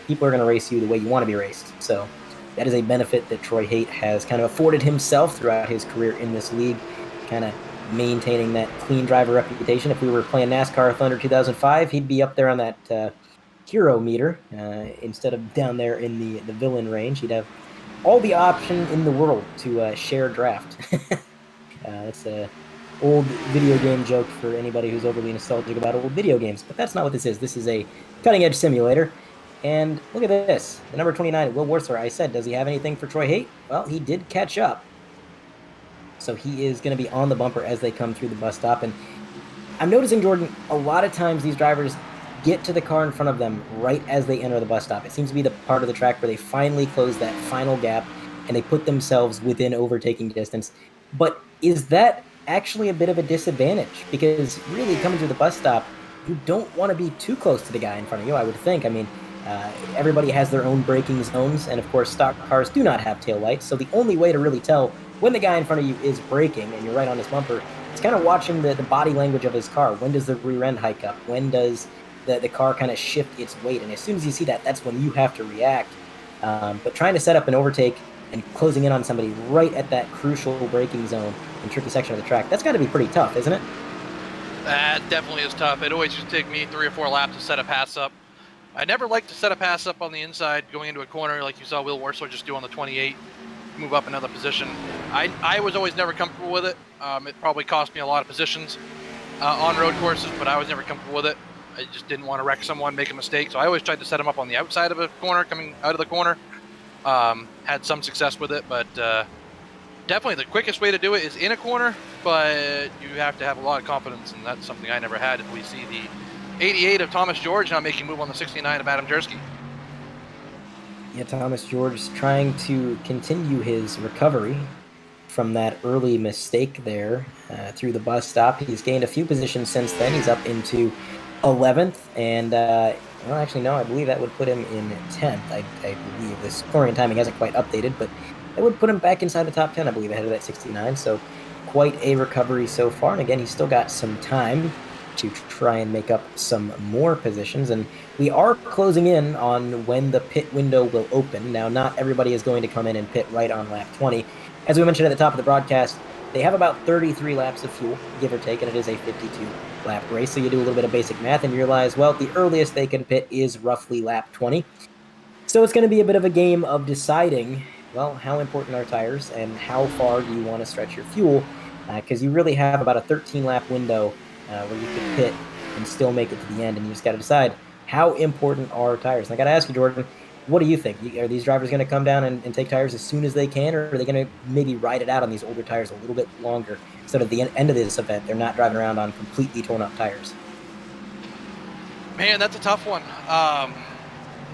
people are going to race you the way you want to be raced. So that is a benefit that Troy Haight has kind of afforded himself throughout his career in this league, kind of maintaining that clean driver reputation. If we were playing NASCAR Thunder 2005, he'd be up there on that hero meter instead of down there in the villain range. He'd have all the option in the world to share draft. That's a old video game joke for anybody who's overly nostalgic about old video games, but that's not what this is. This is a cutting-edge simulator. And look at this. The number 29, Will Warther. I said, does he have anything for Troy Haight? Well, he did catch up. So he is going to be on the bumper as they come through the bus stop. And I'm noticing, Jordan, a lot of times these drivers get to the car in front of them right as they enter the bus stop. It seems to be the part of the track where they finally close that final gap and they put themselves within overtaking distance. But is that actually a bit of a disadvantage? Because really, coming through the bus stop, you don't want to be too close to the guy in front of you, I would think. I mean, everybody has their own braking zones, and of course, stock cars do not have tail lights. So the only way to really tell when the guy in front of you is braking and you're right on his bumper, it's kind of watching the body language of his car. When does the rear end hike up? When does the car kind of shift its weight? And as soon as you see that, that's when you have to react. But trying to set up an overtake and closing in on somebody right at that crucial braking zone and tricky section of the track, that's got to be pretty tough, isn't it? That definitely is tough. It always used to take me 3 or 4 laps to set a pass up. I never liked to set a pass up on the inside going into a corner like you saw Will Warsaw just do on the 28, move up another position. I was always never comfortable with it. It probably cost me a lot of positions on road courses, but I was never comfortable with it. I just didn't want to wreck someone, make a mistake, so I always tried to set them up on the outside of a corner, coming out of the corner. Had some success with it, but definitely the quickest way to do it is in a corner, but you have to have a lot of confidence, and that's something I never had. If we see the 88 of Thomas George now making a move on the 69 of Adam Jersky. Yeah, Thomas George trying to continue his recovery from that early mistake there through the bus stop. He's gained a few positions since then. He's up into 11th, and well, actually, no, I believe that would put him in 10th. I believe the scoring and timing hasn't quite updated, but that would put him back inside the top 10, I believe, ahead of that 69. So quite a recovery so far. And again, he's still got some time to try and make up some more positions. And we are closing in on when the pit window will open. Now, not everybody is going to come in and pit right on lap 20. As we mentioned at the top of the broadcast, they have about 33 laps of fuel, give or take, and it is a 52-lap race. So you do a little bit of basic math and you realize, well, the earliest they can pit is roughly lap 20. So it's going to be a bit of a game of deciding, well, how important are tires and how far do you want to stretch your fuel? Because you really have about a 13-lap window where you could pit and still make it to the end, and you just got to decide how important are tires. And I got to ask you, Jordan, what do you think? Are these drivers going to come down and take tires as soon as they can, or are they going to maybe ride it out on these older tires a little bit longer so that at the end of this event they're not driving around on completely torn up tires? Man, that's a tough one.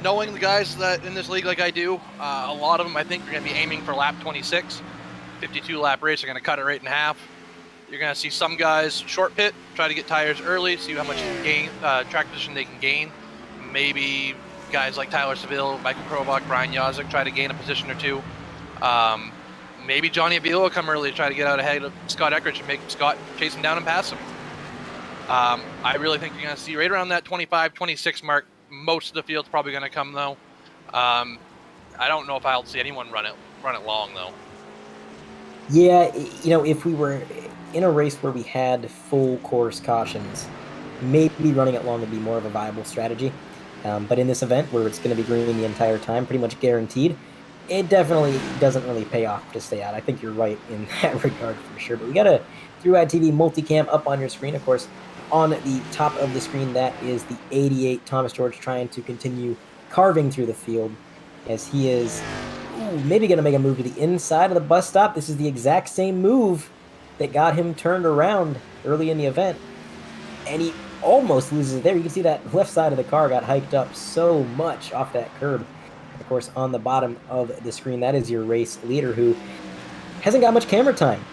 Knowing the guys that in this league like I do, a lot of them I think are going to be aiming for lap 26. 52-lap race, are going to cut it right in half. You're going to see some guys short pit, try to get tires early, see how much gain, track position they can gain. Maybe guys like Tyler Seville, Michael Krobach, Brian Yazek try to gain a position or two. Maybe Johnny Avila will come early to try to get out ahead of Scott Eckridge and make Scott chase him down and pass him. I really think you're going to see right around that 25, 26 mark. Most of the field's probably going to come, though. I don't know if I'll see anyone run it long, though. Yeah, if we were in a race where we had full course cautions, maybe running it long would be more of a viable strategy. But in this event where it's going to be green the entire time, pretty much guaranteed, it definitely doesn't really pay off to stay out. I think you're right in that regard for sure. But we got a Throughout TV multicam up on your screen. Of course, on the top of the screen, that is the 88 Thomas George trying to continue carving through the field as he is maybe going to make a move to the inside of the bus stop. This is the exact same move that got him turned around early in the event. And he almost loses it there. You can see that left side of the car got hiked up so much off that curb. Of course, on the bottom of the screen, that is your race leader, who hasn't got much camera time.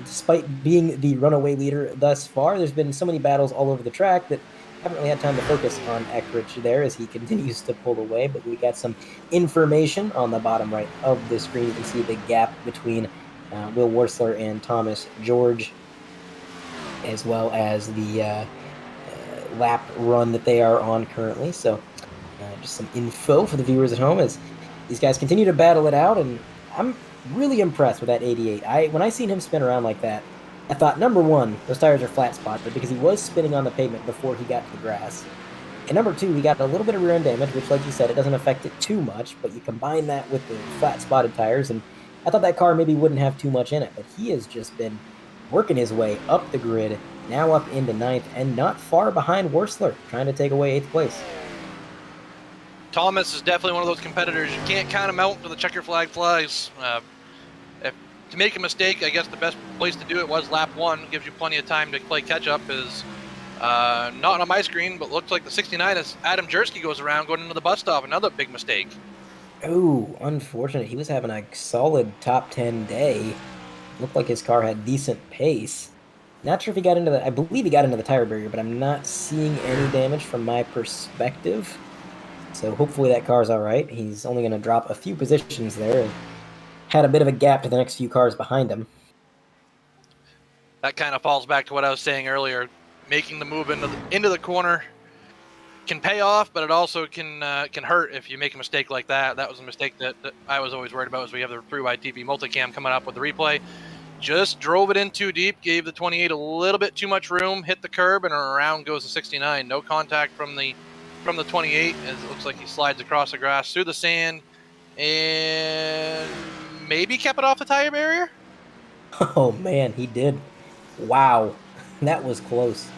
Despite being the runaway leader thus far, there's been so many battles all over the track that haven't really had time to focus on Eckrich there as he continues to pull away. But we got some information on the bottom right of the screen. You can see the gap between Will Wurzler and Thomas George, as well as the lap run that they are on currently. So just some info for the viewers at home as these guys continue to battle it out, and I'm really impressed with that 88. When I seen him spin around like that, I thought, number one, those tires are flat spotted because he was spinning on the pavement before he got to the grass. And number two, he got a little bit of rear end damage, which, like you said, it doesn't affect it too much, but you combine that with the flat spotted tires, and I thought that car maybe wouldn't have too much in it, but he has just been working his way up the grid, now up into 9th, and not far behind Wurzler, trying to take away 8th place. Thomas is definitely one of those competitors. You can't count him out until the checker flag flies. To make a mistake, I guess the best place to do it was lap 1. Gives you plenty of time to play catch-up. Is not on my screen, but looks like the 69 as Adam Jersky goes around going into the bus stop. Another big mistake. Oh, unfortunate. He was having a solid top 10 day. Looked like his car had decent pace. Not sure if he got into the... I believe he got into the tire barrier, but I'm not seeing any damage from my perspective. So hopefully that car's all right. He's only going to drop a few positions there and had a bit of a gap to the next few cars behind him. That kind of falls back to what I was saying earlier. Making the move into the corner can pay off, but it also can hurt if you make a mistake like that. That was a mistake that I was always worried about as we have the 3Y TV multicam coming up with the replay. Just drove it in too deep, gave the 28 a little bit too much room, hit the curb, and around goes the 69. No contact from the 28, as it looks like he slides across the grass through the sand and maybe kept it off the tire barrier. Oh man, he did. Wow, that was close.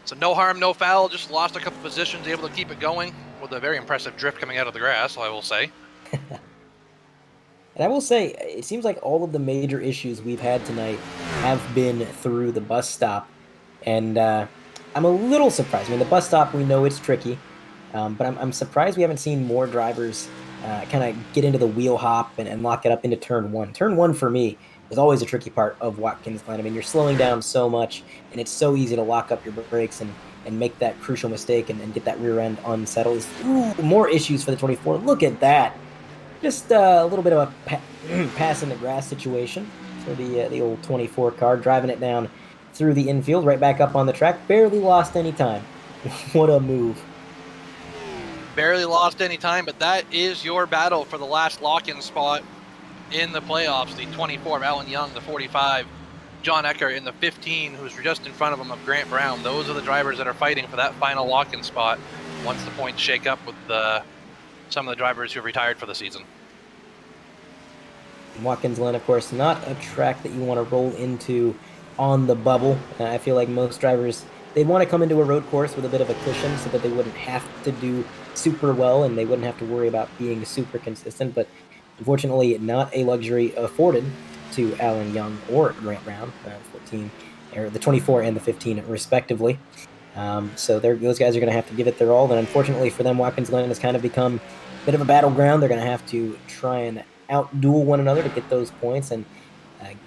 So no harm, no foul, just lost a couple positions, able to keep it going with a very impressive drift coming out of the grass, I will say. And I will say, it seems like all of the major issues we've had tonight have been through the bus stop. And I'm a little surprised. I mean, the bus stop, we know it's tricky, but I'm surprised we haven't seen more drivers kind of get into the wheel hop and lock it up into turn 1. Turn 1 for me is always a tricky part of Watkins Glen. I mean, you're slowing down so much, and it's so easy to lock up your brakes and make that crucial mistake and get that rear end unsettled. Ooh, more issues for the 24. Look at that. Just a little bit of a pass in the grass situation for the old 24 car, driving it down through the infield, right back up on the track. Barely lost any time. What a move. Barely lost any time, but that is your battle for the last lock-in spot in the playoffs. The 24 of Alan Young, the 45 John Ecker, and the 15 who's just in front of him of Grant Brown. Those are the drivers that are fighting for that final lock-in spot once the points shake up with some of the drivers who have retired for the season. Watkins Glen, of course, not a track that you want to roll into on the bubble. I feel like most drivers, they'd want to come into a road course with a bit of a cushion so that they wouldn't have to do super well and they wouldn't have to worry about being super consistent. But unfortunately, not a luxury afforded to Alan Young or Grant Brown, 14, or the 24 and the 15 respectively. So those guys are going to have to give it their all. And unfortunately for them, Watkins Glen has kind of become a bit of a battleground. They're going to have to try and outduel one another to get those points and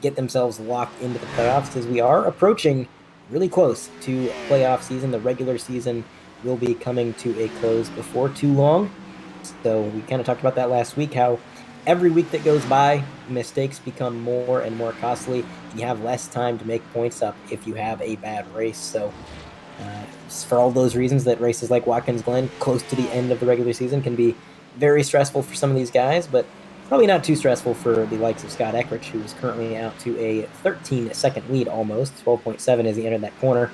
get themselves locked into the playoffs, as we are approaching really close to playoff season. The regular season will be coming to a close before too long. So we kind of talked about that last week, how every week that goes by, mistakes become more and more costly, and you have less time to make points up if you have a bad race. So for all those reasons that races like Watkins Glen, close to the end of the regular season, can be very stressful for some of these guys, but probably not too stressful for the likes of Scott Eckrich, who is currently out to a 13-second lead almost, 12.7 as he entered that corner.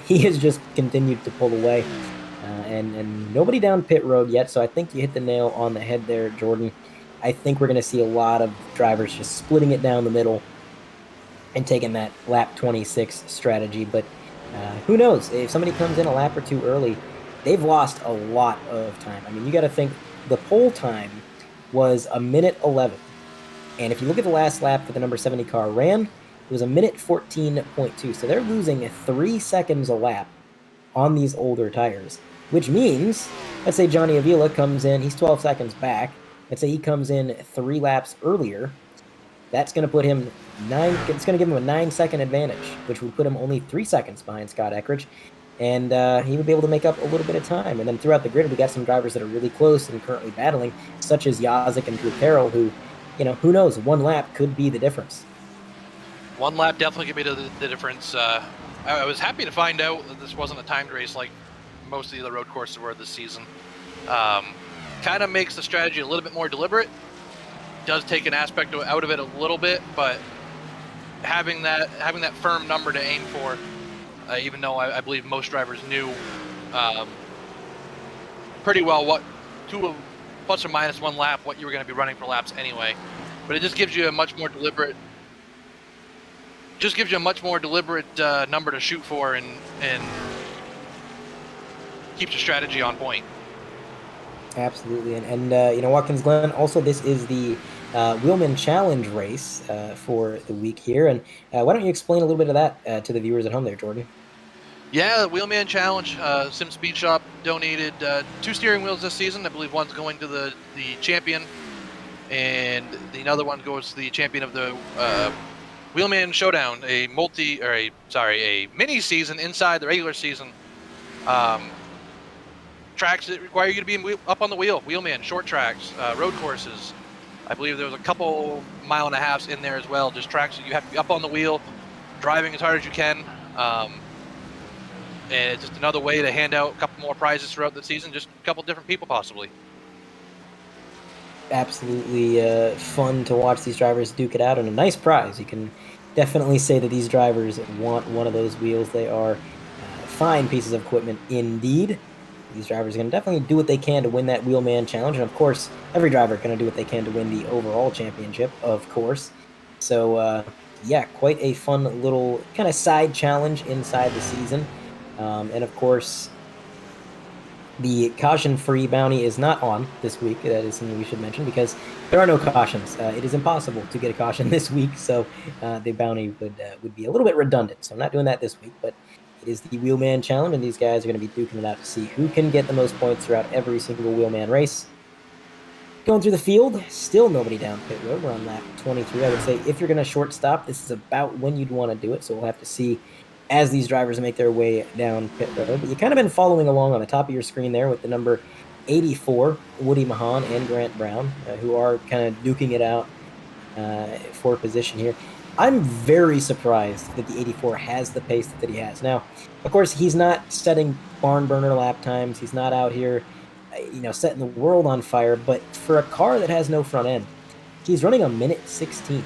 He has just continued to pull away, and nobody down pit road yet, so I think you hit the nail on the head there, Jordan. I think we're going to see a lot of drivers just splitting it down the middle and taking that lap 26 strategy, but who knows? If somebody comes in a lap or two early, they've lost a lot of time. I mean, you got to think the pole time was 1:11. And if you look at the last lap that the number 70 car ran, It was a minute 14.2. So they're losing 3 seconds a lap on these older tires, which means, let's say Johnny Avila comes in, he's 12 seconds back. Let's say he comes in 3 laps earlier. That's going to put him it's going to give him a 9-second advantage, which would put him only 3 seconds behind Scott Eckridge. And he would be able to make up a little bit of time. And then throughout the grid, we got some drivers that are really close and currently battling, such as Yazik and Drew Carroll, who, who knows, 1 lap could be the difference. 1 lap definitely could be the difference. I was happy to find out that this wasn't a timed race like most of the other road courses were this season. Kind of makes the strategy a little bit more deliberate. Does take an aspect out of it a little bit, but having that firm number to aim for, even though I believe most drivers knew pretty well what plus or minus 1 lap what you were going to be running for laps anyway. But it just gives you a much more deliberate number to shoot for and keeps your strategy on point. Absolutely, and Watkins Glen. Also, this is the Wheelman Challenge race for the week here, and why don't you explain a little bit of that to the viewers at home there, Jordan? Yeah, the Wheelman Challenge. Sim Speed Shop donated 2 steering wheels this season. I believe one's going to the champion, and the other one goes to the champion of the Wheelman Showdown, a mini season inside the regular season. Tracks that require you to be up on the wheel, Wheelman, short tracks, road courses. I believe there was a couple 1.5 miles in there as well, just tracks that you have to be up on the wheel, driving as hard as you can. And it's just another way to hand out a couple more prizes throughout the season, just a couple different people possibly. Absolutely fun to watch these drivers duke it out, and a nice prize. You can definitely say that these drivers want one of those wheels. They are fine pieces of equipment indeed. These drivers are going to definitely do what they can to win that Wheelman Challenge, and of course, every driver is going to do what they can to win the overall championship, of course. So, yeah, quite a fun little kind of side challenge inside the season. And of course, the caution-free bounty is not on this week. That is something we should mention because there are no cautions. It is impossible to get a caution this week, so the bounty would be a little bit redundant. So I'm not doing that this week, but it is the Wheelman Challenge, and these guys are going to be duking it out to see who can get the most points throughout every single Wheelman race. Going through the field, still nobody down pit road. We're on lap 23. I would say if you're going to short stop, this is about when you'd want to do it, so we'll have to see as these drivers make their way down pit road. But you kind of been following along on the top of your screen there with the number 84, Woody Mahan and Grant Brown, who are kind of duking it out for position here. I'm very surprised that the 84 has the pace that he has. Now, of course, he's not setting barn burner lap times. He's not out here, setting the world on fire. But for a car that has no front end, he's running a minute 16,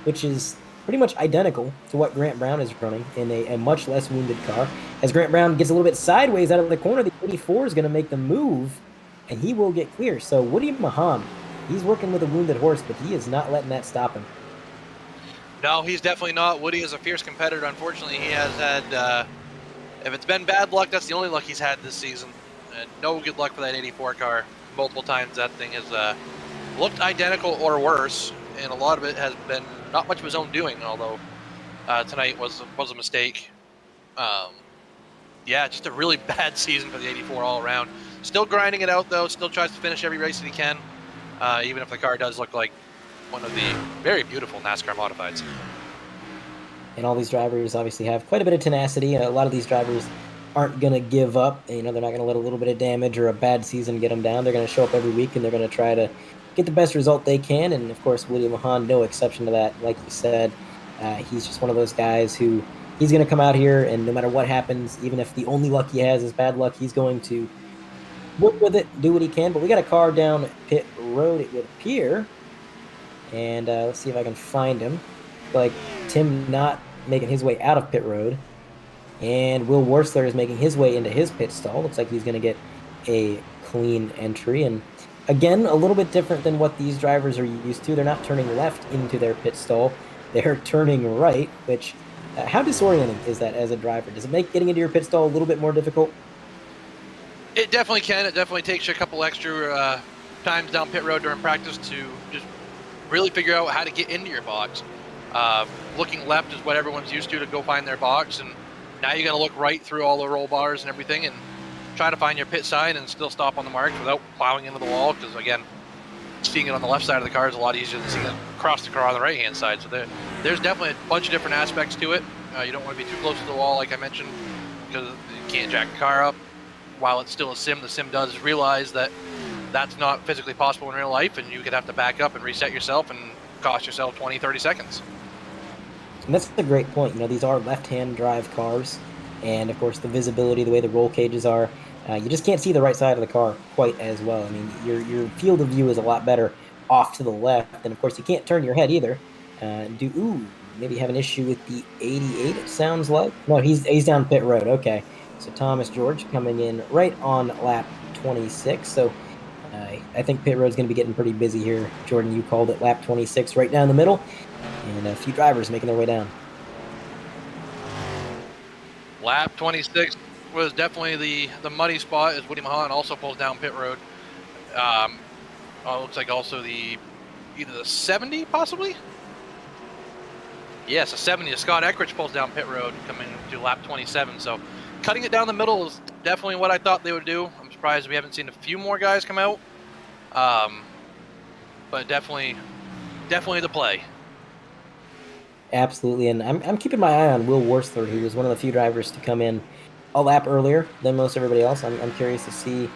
which is pretty much identical to what Grant Brown is running in a much less wounded car. As Grant Brown gets a little bit sideways out of the corner, the 84 is going to make the move, and he will get clear. So Woody Mahan, he's working with a wounded horse, but he is not letting that stop him. No, he's definitely not. Woody is a fierce competitor. Unfortunately, he has had, if it's been bad luck, that's the only luck he's had this season. No good luck for that 84 car. Multiple times that thing has looked identical or worse, and a lot of it has been not much of his own doing, although tonight was a mistake. Yeah, just a really bad season for the 84 all around. Still grinding it out, though. Still tries to finish every race that he can, even if the car does look like one of the very beautiful NASCAR modifieds. And all these drivers obviously have quite a bit of tenacity. A lot of these drivers aren't going to give up. They're not going to let a little bit of damage or a bad season get them down. They're going to show up every week, and they're going to try to get the best result they can. And, of course, Woody Mahan, no exception to that. Like you said, he's just one of those guys who he's going to come out here, and no matter what happens, even if the only luck he has is bad luck, he's going to work with it, do what he can. But we got a car down pit road, it would appear. And let's see if I can find him. Like Tim not making his way out of pit road. And Will Wurzler is making his way into his pit stall. Looks like he's going to get a clean entry. And again, a little bit different than what these drivers are used to. They're not turning left into their pit stall. They're turning right, which, how disorienting is that as a driver? Does it make getting into your pit stall a little bit more difficult? It definitely can. It definitely takes you a couple extra times down pit road during practice to just really figure out how to get into your box. Looking left is what everyone's used to go find their box, and now you got to look right through all the roll bars and everything and try to find your pit sign and still stop on the marks without plowing into the wall, because again, seeing it on the left side of the car is a lot easier than seeing it across the car on the right hand side. So there's definitely a bunch of different aspects to it. You don't want to be too close to the wall, like I mentioned, because you can't jack the car up. While it's still a sim, the sim does realize that that's not physically possible in real life, and you could have to back up and reset yourself and cost yourself 20-30 seconds. And that's a great point. These are left-hand drive cars, and of course the visibility, the way the roll cages are, you just can't see the right side of the car quite as well. I mean, your field of view is a lot better off to the left, and of course you can't turn your head either. Maybe have an issue with the 88, it sounds like. No, he's down pit road. Okay, so Thomas George coming in right on lap 26. So I think pit road's going to be getting pretty busy here. Jordan, you called it, lap 26 right down the middle, and a few drivers making their way down. Lap 26 was definitely the muddy spot, as Woody Mahan also pulls down pit road. Looks like also either the 70 possibly? Yes, a 70. Scott Eckridge pulls down pit road coming to lap 27. So cutting it down the middle is definitely what I thought they would do. I'm surprised we haven't seen a few more guys come out. But definitely the play. Absolutely, and I'm keeping my eye on Will Worsler, who was one of the few drivers to come in a lap earlier than most everybody else. I'm curious to see,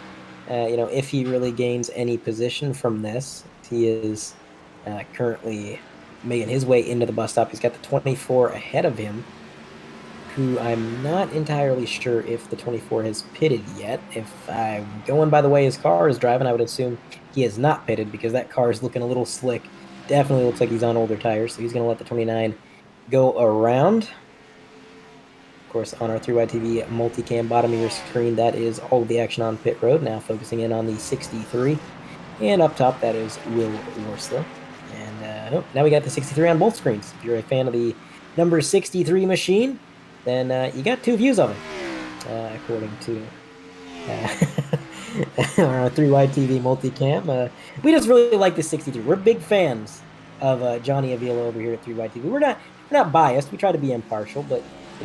if he really gains any position from this. He is currently making his way into the bus stop. He's got the 24 ahead of him, who I'm not entirely sure if the 24 has pitted yet. If I'm going by the way his car is driving, I would assume he has not pitted, because that car is looking a little slick. Definitely looks like he's on older tires, so he's going to let the 29 go around. Of course, on our 3Y TV multicam bottom of your screen, that is all of the action on pit road. Now focusing in on the 63. And up top, that is Will Worsler. And now we got the 63 on both screens. If you're a fan of the number 63 machine, then you got two views of it, according to our 3Y TV multicam. We just really like the 63. We're big fans of Johnny Avila over here at 3Y TV. We're not biased. We try to be impartial, but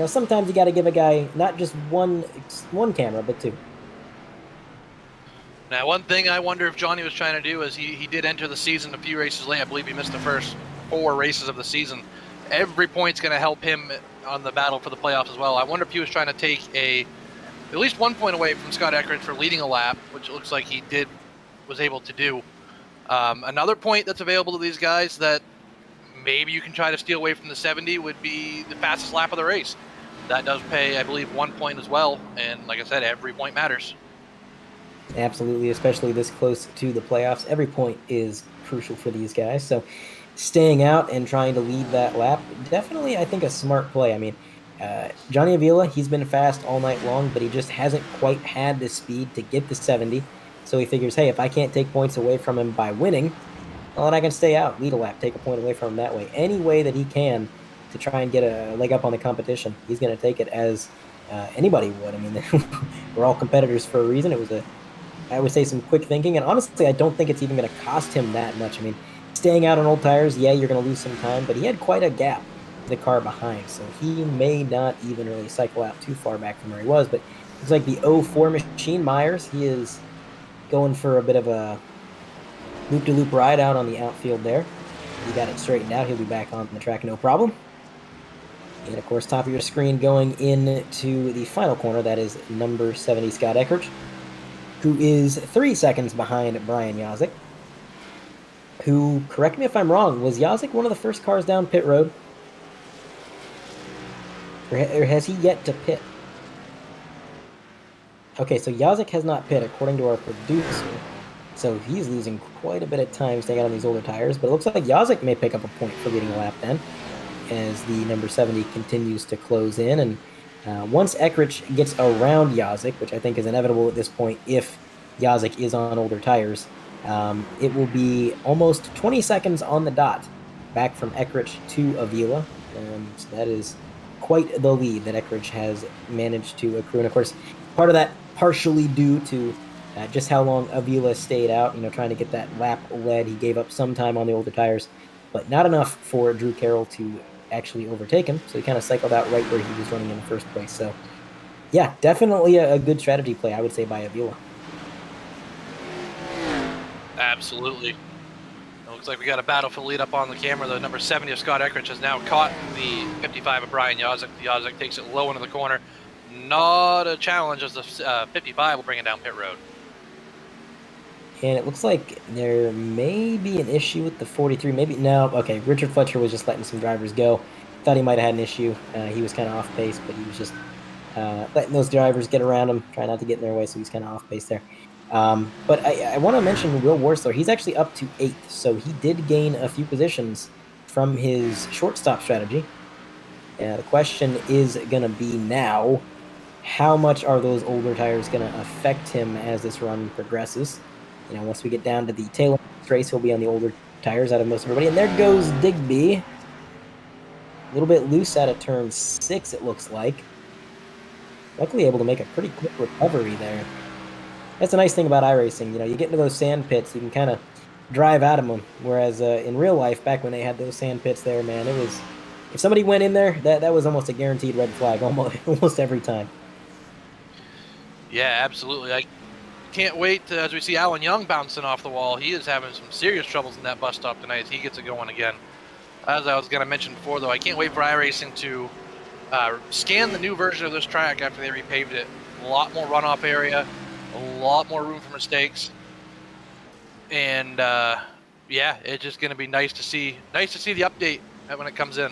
sometimes you got to give a guy not just one camera, but two. Now, one thing I wonder if Johnny was trying to do is he did enter the season a few races late. I believe he missed the first 4 races of the season. Every point's going to help him on the battle for the playoffs as well. I wonder if he was trying to take at least 1 point away from Scott Eckridge for leading a lap, which it looks like he was able to do. Another point that's available to these guys that maybe you can try to steal away from the 70 would be the fastest lap of the race. That does pay, I believe, 1 point as well. And like I said, every point matters. Absolutely, especially this close to the playoffs. Every point is crucial for these guys. So staying out and trying to lead that lap, definitely, I think, a smart play. I mean, Johnny Avila, he's been fast all night long, but he just hasn't quite had the speed to get the 70. So he figures, hey, if I can't take points away from him by winning, well, then I can stay out, lead a lap, take a point away from him that way. Any way that he can to try and get a leg up on the competition, he's going to take it as anybody would. I mean, we're all competitors for a reason. It was I would say, some quick thinking, and honestly, I don't think it's even going to cost him that much. I mean, staying out on old tires, yeah, you're going to lose some time, but he had quite a gap to the car behind, so he may not even really cycle out too far back from where he was. But it's like the 04 machine, Myers, he is going for a bit of a loop-to-loop ride out on the outfield there. He got it straightened out. He'll be back on the track, no problem. And, of course, top of your screen going into the final corner, that is number 70, Scott Eckridge, who is 3 seconds behind Brian Yazik, who, correct me if I'm wrong, was Yazik one of the first cars down pit road? Or has he yet to pit? Okay, so Yazik has not pit, according to our producer. So he's losing quite a bit of time staying out on these older tires, but it looks like Yazik may pick up a point for leading a lap then, as the number 70 continues to close in. And once Eckridge gets around Yazik, which I think is inevitable at this point if Yazik is on older tires, it will be almost 20 seconds on the dot back from Eckridge to Avila. So that is quite the lead that Eckridge has managed to accrue. And of course, part of that partially due to just how long Avila stayed out, trying to get that lap led. He gave up some time on the older tires. but not enough for Drew Carroll to actually overtake him. So he kind of cycled out right where he was running in the first place. So yeah, definitely a good strategy play, I would say, by Avila. Absolutely. It looks like we got a battle for the lead up on the camera. The number 70 of Scott Eckridge has now caught the 55 of Brian Yazek. Yazek takes it low into the corner. Not a challenge as the 55 will bring it down pit road. And it looks like there may be an issue with the 43. Maybe, no, okay, Richard Fletcher was just letting some drivers go. Thought he might have had an issue. He was kind of off pace, but he was just letting those drivers get around him, trying not to get in their way, so he's kind of off pace there. But I want to mention Will Worsler. He's actually up to 8th, so he did gain a few positions from his shortstop strategy. The question is going to be now, how much are those older tires going to affect him as this run progresses? Once we get down to the tail end of this race, he'll be on the older tires out of most everybody. And there goes Digby. A little bit loose out of turn 6, it looks like. Luckily able to make a pretty quick recovery there. That's the nice thing about iRacing. You get into those sand pits, you can kind of drive out of them. Whereas in real life, back when they had those sand pits there, man, it was... If somebody went in there, that was almost a guaranteed red flag almost every time. Yeah, absolutely. I can't wait as we see Alan Young bouncing off the wall. He is having some serious troubles in that bus stop tonight as he gets it going again. As I was going to mention before, though, I can't wait for iRacing to scan the new version of this track after they repaved it. A lot more runoff area, a lot more room for mistakes, and yeah, it's just going to be nice to see the update when it comes in.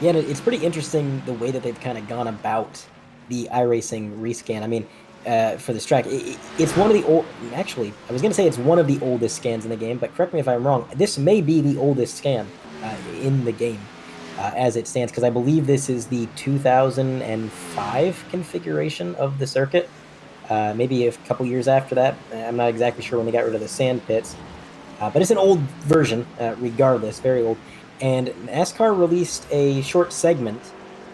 Yeah, it's pretty interesting the way that they've kind of gone about the iRacing rescan. I mean, for this track, it's one of the old. Actually, I was going to say it's one of the oldest scans in the game, but correct me if I'm wrong. This may be the oldest scan in the game as it stands, because I believe this is the 2005 configuration of the circuit. Maybe a couple years after that. I'm not exactly sure when they got rid of the sand pits, but it's an old version, regardless, very old. And NASCAR released a short segment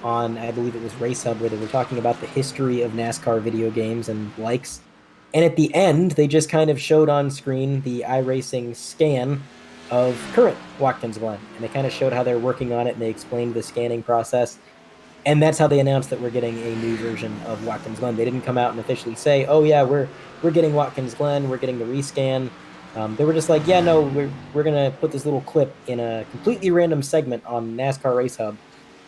on, I believe it was Race Hub, where they were talking about the history of NASCAR video games and likes. And at the end, they just kind of showed on screen the iRacing scan of current Watkins Glen. And they kind of showed how they're working on it, and they explained the scanning process. And that's how they announced that we're getting a new version of Watkins Glen. They didn't come out and officially say, oh yeah, we're getting Watkins Glen, we're getting the rescan. They were just like, yeah, no, we're going to put this little clip in a completely random segment on NASCAR Race Hub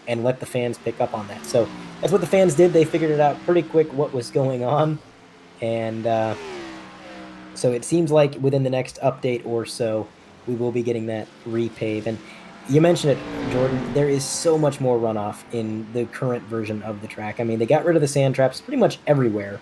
and let the fans pick up on that. So that's what the fans did. They figured it out pretty quick what was going on. And so it seems like within the next update or so, we will be getting that repave. And you mentioned it, Jordan, there is so much more runoff in the current version of the track. I mean, they got rid of the sand traps pretty much everywhere.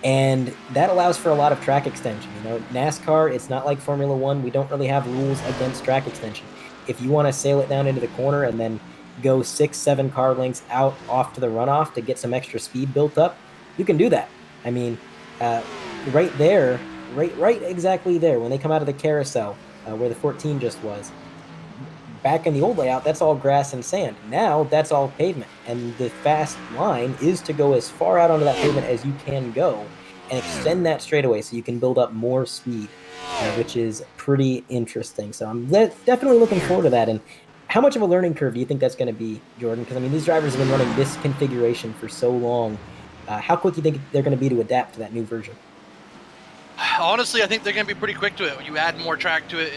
And that allows for a lot of track extension. NASCAR, it's not like Formula One. We don't really have rules against track extension. If you want to sail it down into the corner and then go 6-7 car lengths out off to the runoff to get some extra speed built up, you can do that. I mean, right there, right exactly there, when they come out of the carousel, where the 14 just was, back in the old layout, that's all grass and sand. Now, that's all pavement. And the fast line is to go as far out onto that pavement as you can go and extend that straightaway so you can build up more speed, which is pretty interesting. So I'm definitely looking forward to that. And how much of a learning curve do you think that's going to be, Jordan? Because, I mean, these drivers have been running this configuration for so long. How quick do you think they're going to be to adapt to that new version? Honestly, I think they're going to be pretty quick to it. When you add more track to it,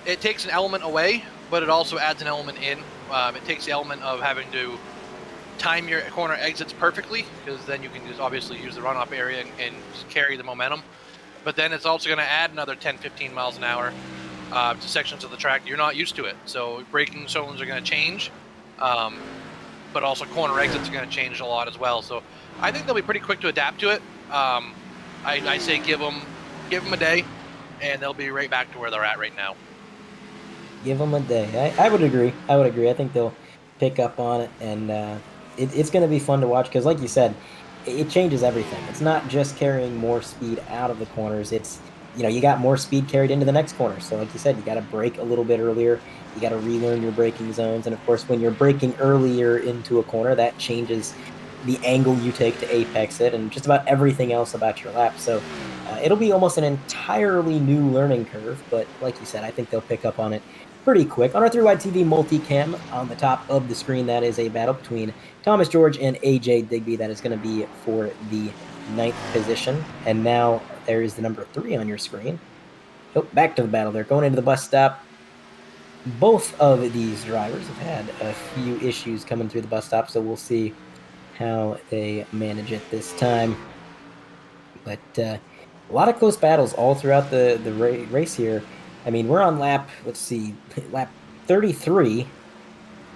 it takes an element away, but it also adds an element in. It takes the element of having to time your corner exits perfectly, because then you can just obviously use the runoff area and just carry the momentum. But then it's also going to add another 10-15 miles an hour to sections of the track you're not used to it. So braking zones are going to change, but also corner exits are going to change a lot as well. So I think they'll be pretty quick to adapt to it. I say give them a day, and they'll be right back to where they're at right now. Give them a day. I would agree. I think they'll pick up on it, and it's going to be fun to watch because, like you said, it changes everything. It's not just carrying more speed out of the corners. It's, you got more speed carried into the next corner. So, like you said, you got to brake a little bit earlier. You got to relearn your braking zones, and of course, when you're braking earlier into a corner, that changes the angle you take to apex it, and just about everything else about your lap. So it'll be almost an entirely new learning curve, but like you said, I think they'll pick up on it pretty quick. On our 3-wide TV multicam on the top of the screen, that is a battle between Thomas George and AJ Digby. That is going to be for the 9th position. And now there is the number 3 on your screen. Oh, back to the battle. They're going into the bus stop. Both of these drivers have had a few issues coming through the bus stop, so we'll see how they manage it this time. But a lot of close battles all throughout the race here. I mean, we're on lap, let's see, lap 33,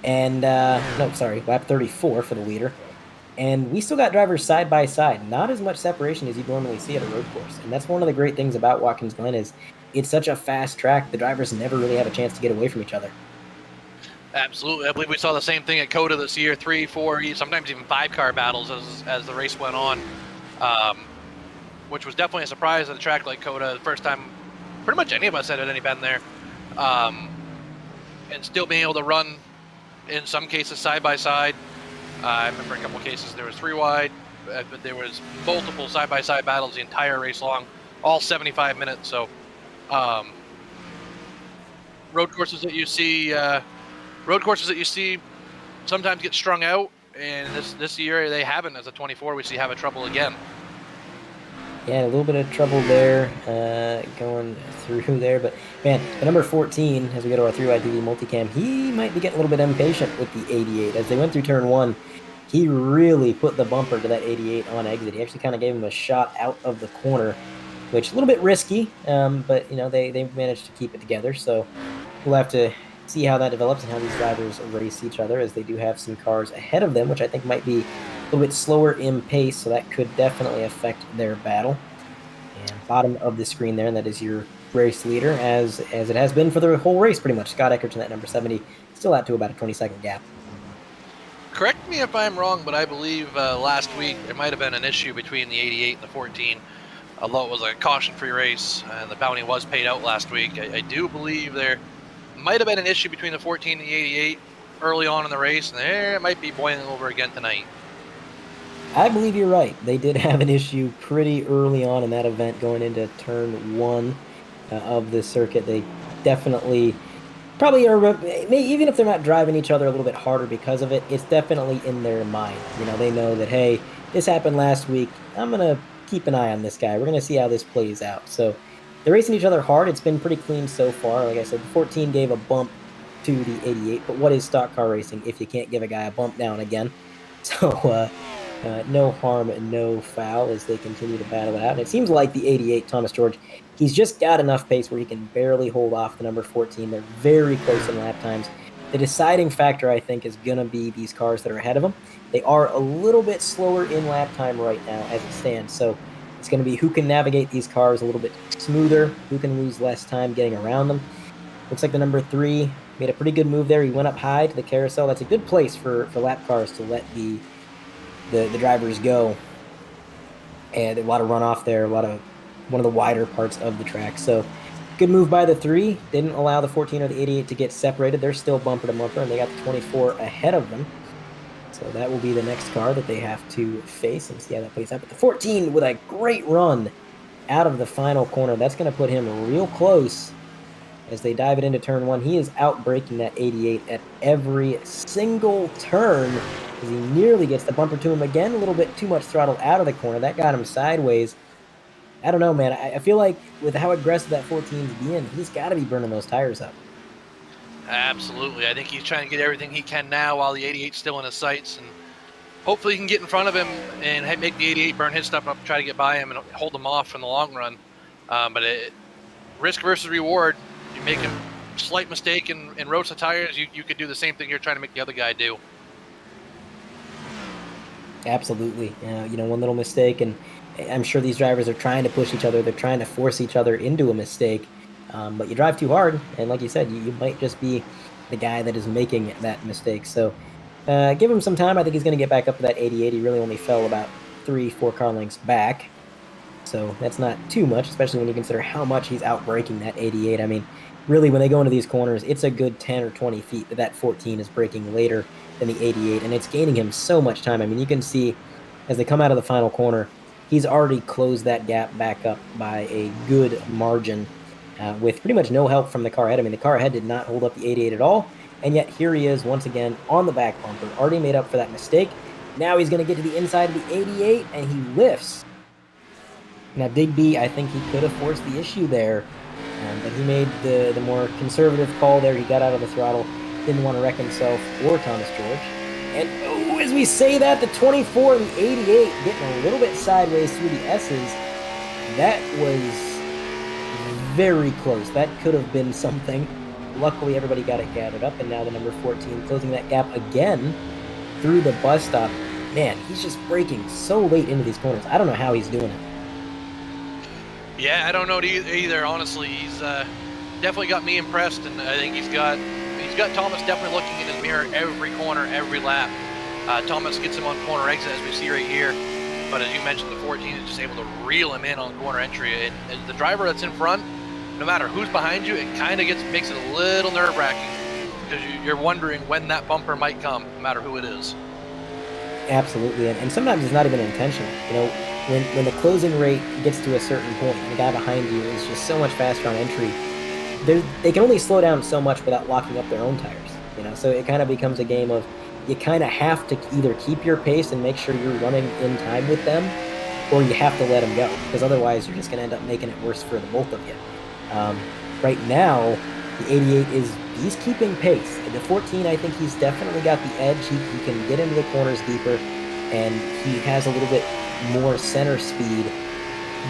and no, sorry, lap 34 for the leader. And we still got drivers side by side, not as much separation as you'd normally see at a road course. And that's one of the great things about Watkins Glen is it's such a fast track, the drivers never really have a chance to get away from each other. Absolutely. I believe we saw the same thing at COTA this year, 3, 4, sometimes even 5-car battles as the race went on, which was definitely a surprise at a track like COTA. The first time pretty much any of us had any been there, and still being able to run, in some cases, side by side. I remember a couple of cases there was 3-wide, but there was multiple side-by-side battles the entire race long, all 75 minutes. So road courses that you see sometimes get strung out, and this year they haven't. As a 24, we see having trouble again. Yeah, a little bit of trouble there going through there. But, man, the number 14, as we go to our 3-wide TV multicam, he might be getting a little bit impatient with the 88. As they went through turn 1, he really put the bumper to that 88 on exit. He actually kind of gave him a shot out of the corner, which is a little bit risky, but, you know, they managed to keep it together. So we'll have to see how that develops and how these drivers race each other, as they do have some cars ahead of them, which I think might be a little bit slower in pace, so that could definitely affect their battle. And bottom of the screen there, and that is your race leader, as it has been for the whole race pretty much. Scott Eckerton at number 70, still out to about a 20-second gap. Correct me if I'm wrong, but I believe last week there might have been an issue between the 88 and the 14, although it was a caution-free race and the bounty was paid out last week. I do believe there might have been an issue between the 14 and the 88 early on in the race, and there it might be boiling over again tonight. I believe you're right. They did have an issue pretty early on in that event going into turn 1 of the circuit. They definitely probably are, even if they're not driving each other a little bit harder because of it, it's definitely in their mind. You know, they know that, hey, this happened last week. I'm going to keep an eye on this guy. We're going to see how this plays out. So they're racing each other hard. It's been pretty clean so far. Like I said, the 14 gave a bump to the 88, but what is stock car racing if you can't give a guy a bump now and again? So, no harm, no foul as they continue to battle it out. And it seems like the 88, Thomas George, he's just got enough pace where he can barely hold off the number 14. They're very close in lap times. The deciding factor, I think, is going to be these cars that are ahead of them. They are a little bit slower in lap time right now as it stands. So it's going to be who can navigate these cars a little bit smoother, who can lose less time getting around them. Looks like the number 3 made a pretty good move there. He went up high to the carousel. That's a good place for lap cars to let the drivers go, and a lot of runoff there, one of the wider parts of the track. So good move by the 3. Didn't allow the 14 or the 88 to get separated. They're still bumper to bumper, and they got the 24 ahead of them. So that will be the next car that they have to face and see how that plays out. But the 14 with a great run out of the final corner. That's going to put him real close as they dive it into turn 1. He is out braking that 88 at every single turn, as he nearly gets the bumper to him again. A little bit too much throttle out of the corner. That got him sideways. I don't know, man. I feel like with how aggressive that 14's being, he's got to be burning those tires up. Absolutely. I think he's trying to get everything he can now while the 88's still in his sights, and hopefully he can get in front of him and make the 88 burn his stuff up, try to get by him and hold him off in the long run. But risk versus reward. You make a slight mistake and roast the tires, you could do the same thing you're trying to make the other guy do. Absolutely. One little mistake, and I'm sure these drivers are trying to push each other. They're trying to force each other into a mistake. But you drive too hard, and like you said, you might just be the guy that is making that mistake. So give him some time. I think he's going to get back up to that 88. He really only fell about 3-4 car lengths back. So that's not too much, especially when you consider how much he's out braking that 88. I mean, really, when they go into these corners, it's a good 10 or 20 feet that 14 is breaking later than the 88, and it's gaining him so much time. I mean, you can see as they come out of the final corner, he's already closed that gap back up by a good margin with pretty much no help from the car ahead. I mean, the car ahead did not hold up the 88 at all, and yet here he is once again on the back bumper, already made up for that mistake. Now he's going to get to the inside of the 88, and he lifts. Now, Digby, I think he could have forced the issue there, but he made the more conservative call there. He got out of the throttle, didn't want to wreck himself or Thomas George. And oh, as we say that, the 24 and the 88 getting a little bit sideways through the S's. That was very close. That could have been something. Luckily, everybody got it gathered up, and now the number 14 closing that gap again through the bus stop. Man, he's just braking so late into these corners. I don't know how he's doing it. Yeah, I don't know either. Honestly, he's definitely got me impressed, and I think he's got Thomas definitely looking in his mirror every corner, every lap. Thomas gets him on corner exit, as we see right here. But as you mentioned, the 14 is just able to reel him in on corner entry. And the driver that's in front, no matter who's behind you, it kind of makes it a little nerve-wracking because you're wondering when that bumper might come, no matter who it is. Absolutely, and sometimes it's not even intentional. You know, when the closing rate gets to a certain point and the guy behind you is just so much faster on entry, they can only slow down so much without locking up their own tires. You know, so it kind of becomes a game of you kind of have to either keep your pace and make sure you're running in time with them, or you have to let them go, because otherwise you're just going to end up making it worse for the both of you. Right now, the 88 he's keeping pace. The 14, I think he's definitely got the edge. He can get into the corners deeper, and he has a little bit more center speed.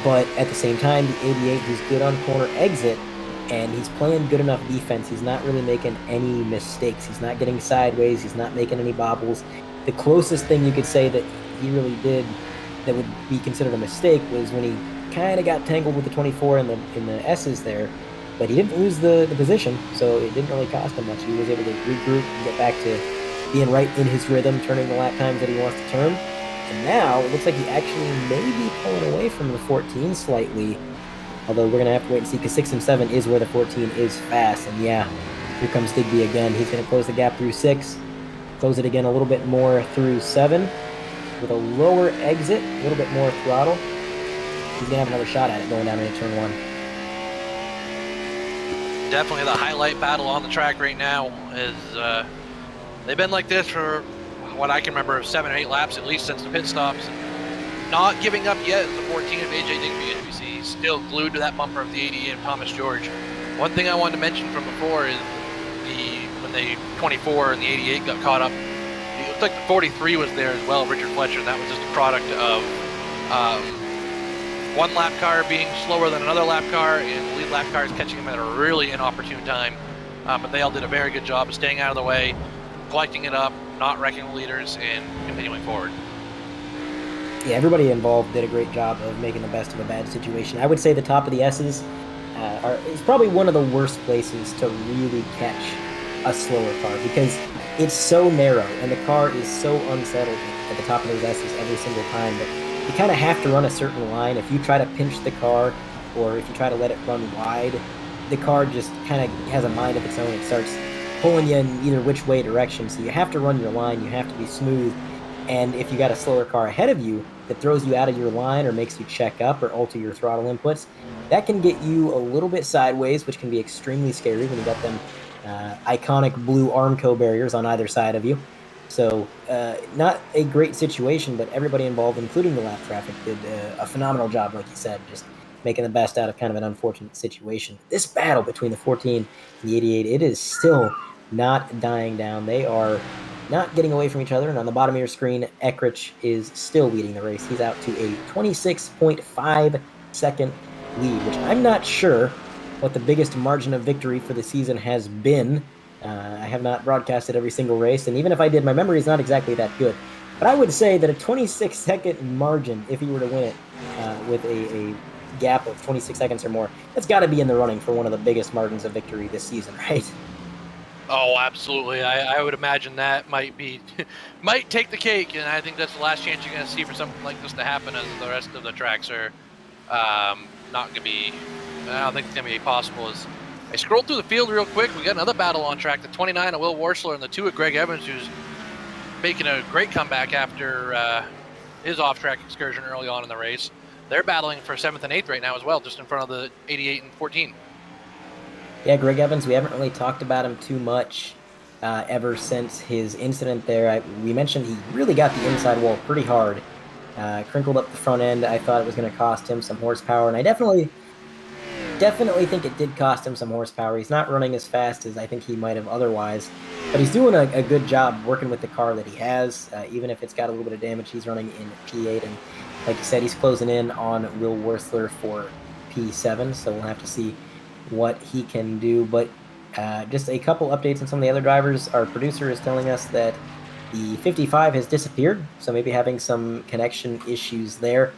But at the same time, the 88, he's good on corner exit, and he's playing good enough defense. He's not really making any mistakes. He's not getting sideways. He's not making any bobbles. The closest thing you could say that he really did that would be considered a mistake was when he kind of got tangled with the 24 in the S's there. But he didn't lose the position, so it didn't really cost him much. He was able to regroup and get back to being right in his rhythm, turning the lap times that he wants to turn. And now it looks like he actually may be pulling away from the 14 slightly, although we're going to have to wait and see, because 6 and 7 is where the 14 is fast. And yeah, here comes Digby again. He's going to close the gap through 6, close it again a little bit more through 7, with a lower exit, a little bit more throttle. He's going to have another shot at it going down into turn 1. Definitely the highlight battle on the track right now is they've been like this for what I can remember 7 or 8 laps at least since the pit stops. Not giving up yet is the 14 of AJ Digby, as we see. He's still glued to that bumper of the 88 and Thomas George. One thing I wanted to mention from before is when the 24 and the 88 got caught up, it looked like the 43 was there as well, Richard Fletcher, and that was just a product of one lap car being slower than another lap car, and the lead lap car is catching him at a really inopportune time. But they all did a very good job of staying out of the way, collecting it up, not wrecking the leaders, and continuing forward. Yeah, everybody involved did a great job of making the best of a bad situation. I would say the top of the S's is probably one of the worst places to really catch a slower car, because it's so narrow and the car is so unsettled at the top of those S's every single time that you kind of have to run a certain line. If you try to pinch the car, or if you try to let it run wide, the car just kind of has a mind of its own. It starts pulling you in either which way direction. So you have to run your line. You have to be smooth. And if you got a slower car ahead of you that throws you out of your line or makes you check up or alter your throttle inputs, that can get you a little bit sideways, which can be extremely scary when you got them iconic blue Armco barriers on either side of you. So not a great situation, but everybody involved, including the lap traffic, did a phenomenal job, like you said, just making the best out of kind of an unfortunate situation. This battle between the 14 and the 88, it is still not dying down. They are not getting away from each other. And on the bottom of your screen, Eckrich is still leading the race. He's out to a 26.5 second lead, which I'm not sure what the biggest margin of victory for the season has been. I have not broadcasted every single race, and even if I did, my memory is not exactly that good. But I would say that a 26-second margin, if he were to win it with a gap of 26 seconds or more, that's got to be in the running for one of the biggest margins of victory this season, right? Oh, absolutely. I would imagine that might take the cake, and I think that's the last chance you're going to see for something like this to happen, as the rest of the tracks are not going to be. I don't think it's going to be possible. As I scrolled through the field real quick. We got another battle on track. The 29 of Will Worsler and the 2 of Greg Evans, who's making a great comeback after his off-track excursion early on in the race. They're battling for 7th and 8th right now as well, just in front of the 88 and 14. Yeah, Greg Evans, we haven't really talked about him too much ever since his incident there. We mentioned he really got the inside wall pretty hard. Crinkled up the front end. I thought it was going to cost him some horsepower, and I definitely think it did cost him some horsepower. He's not running as fast as I think he might have otherwise, but he's doing a good job working with the car that he has. Even if it's got a little bit of damage, he's running in P8, and like you said, he's closing in on Will Worsler for P7, so we'll have to see what he can do. But just a couple updates on some of the other drivers. Our producer is telling us that the 55 has disappeared, so maybe having some connection issues there.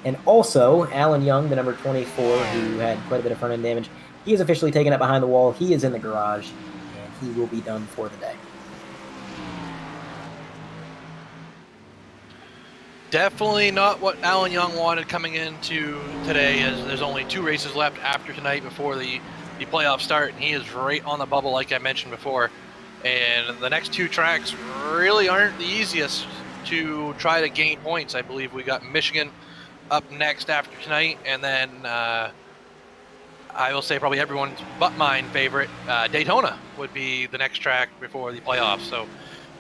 And also, Alan Young, the number 24, who had quite a bit of front-end damage, he is officially taken up behind the wall. He is in the garage, and he will be done for the day. Definitely not what Alan Young wanted coming into today, as there's only 2 races left after tonight before the playoffs start, and he is right on the bubble like I mentioned before. And the next 2 tracks really aren't the easiest to try to gain points. I believe we got Michigan up next after tonight, and then I will say probably everyone's but mine favorite, Daytona would be the next track before the playoffs. So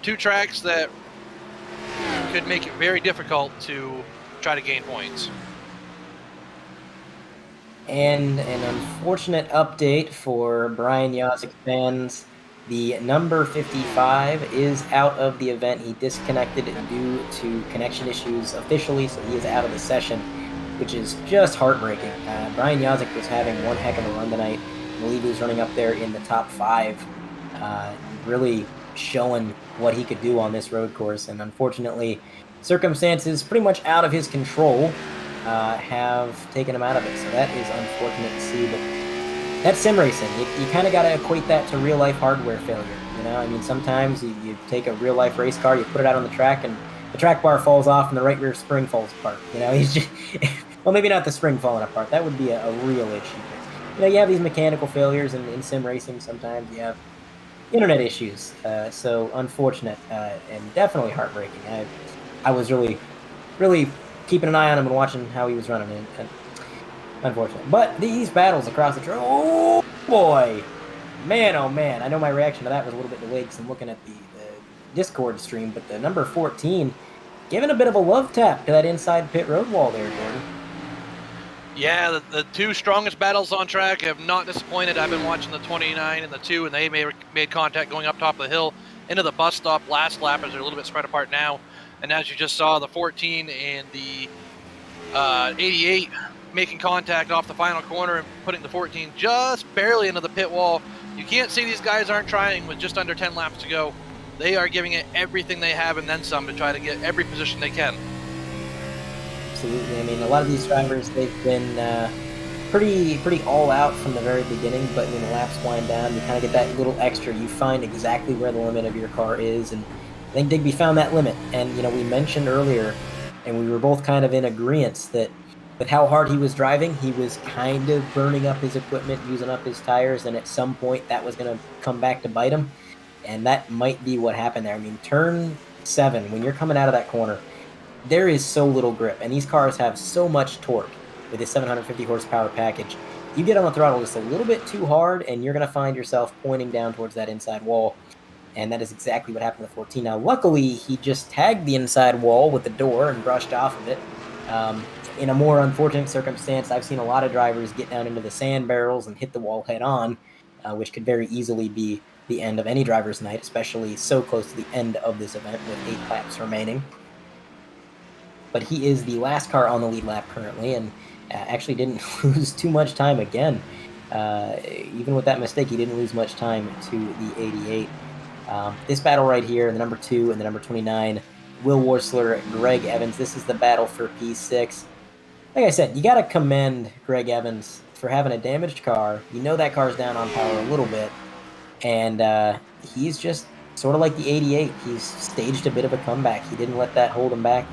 2 tracks that could make it very difficult to try to gain points. And an unfortunate update for Brian Yazek fans. The number 55 is out of the event. He disconnected due to connection issues officially, so he is out of the session, which is just heartbreaking. Brian Yazek was having one heck of a run tonight. I believe he was running up there in the top 5, really showing what he could do on this road course. And unfortunately, circumstances pretty much out of his control have taken him out of it. So that is unfortunate to see, but that's sim racing. You kind of got to equate that to real-life hardware failure. You know, I mean, sometimes you take a real-life race car, you put it out on the track, and the track bar falls off and the right rear spring falls apart. You know, he's just well, maybe not the spring falling apart. That would be a real issue. But, you know, you have these mechanical failures in sim racing. Sometimes you have internet issues. So unfortunate and definitely heartbreaking. I was really keeping an eye on him and watching how he was running. And unfortunate. But these battles across the trail, oh boy, man, oh man. I know my reaction to that was a little bit delayed because I'm looking at the Discord stream, but the number 14 giving a bit of a love tap to that inside pit road wall there, Jordan. Yeah, the 2 strongest battles on track have not disappointed. I've been watching the 29 and the 2, and they made contact going up top of the hill into the bus stop last lap, as they're a little bit spread apart now. And as you just saw, the 14 and the 88 making contact off the final corner and putting the 14 just barely into the pit wall. You can't see these guys aren't trying with just under 10 laps to go. They are giving it everything they have and then some to try to get every position they can. Absolutely. I mean, a lot of these drivers, they've been pretty all out from the very beginning, but when the laps wind down, you kind of get that little extra. You find exactly where the limit of your car is, and I think Digby found that limit. And, you know, we mentioned earlier, and we were both kind of in agreement that with how hard he was driving, he was kind of burning up his equipment, using up his tires, and at some point that was going to come back to bite him, and that might be what happened there. I mean, turn 7, when you're coming out of that corner, there is so little grip, and these cars have so much torque with this 750 horsepower package. You get on the throttle just a little bit too hard, and you're going to find yourself pointing down towards that inside wall, and that is exactly what happened with 14. Now, luckily, he just tagged the inside wall with the door and brushed off of it. In a more unfortunate circumstance, I've seen a lot of drivers get down into the sand barrels and hit the wall head on, which could very easily be the end of any driver's night, especially so close to the end of this event with 8 laps remaining. But he is the last car on the lead lap currently, and actually didn't lose too much time again. Even with that mistake, he didn't lose much time to the 88. This battle right here, the number 2 and the number 29, Will Worsler, Greg Evans. This is the battle for P6. Like I said, you got to commend Greg Evans for having a damaged car. You know that car's down on power a little bit, and he's just sort of like the 88. He's staged a bit of a comeback. He didn't let that hold him back.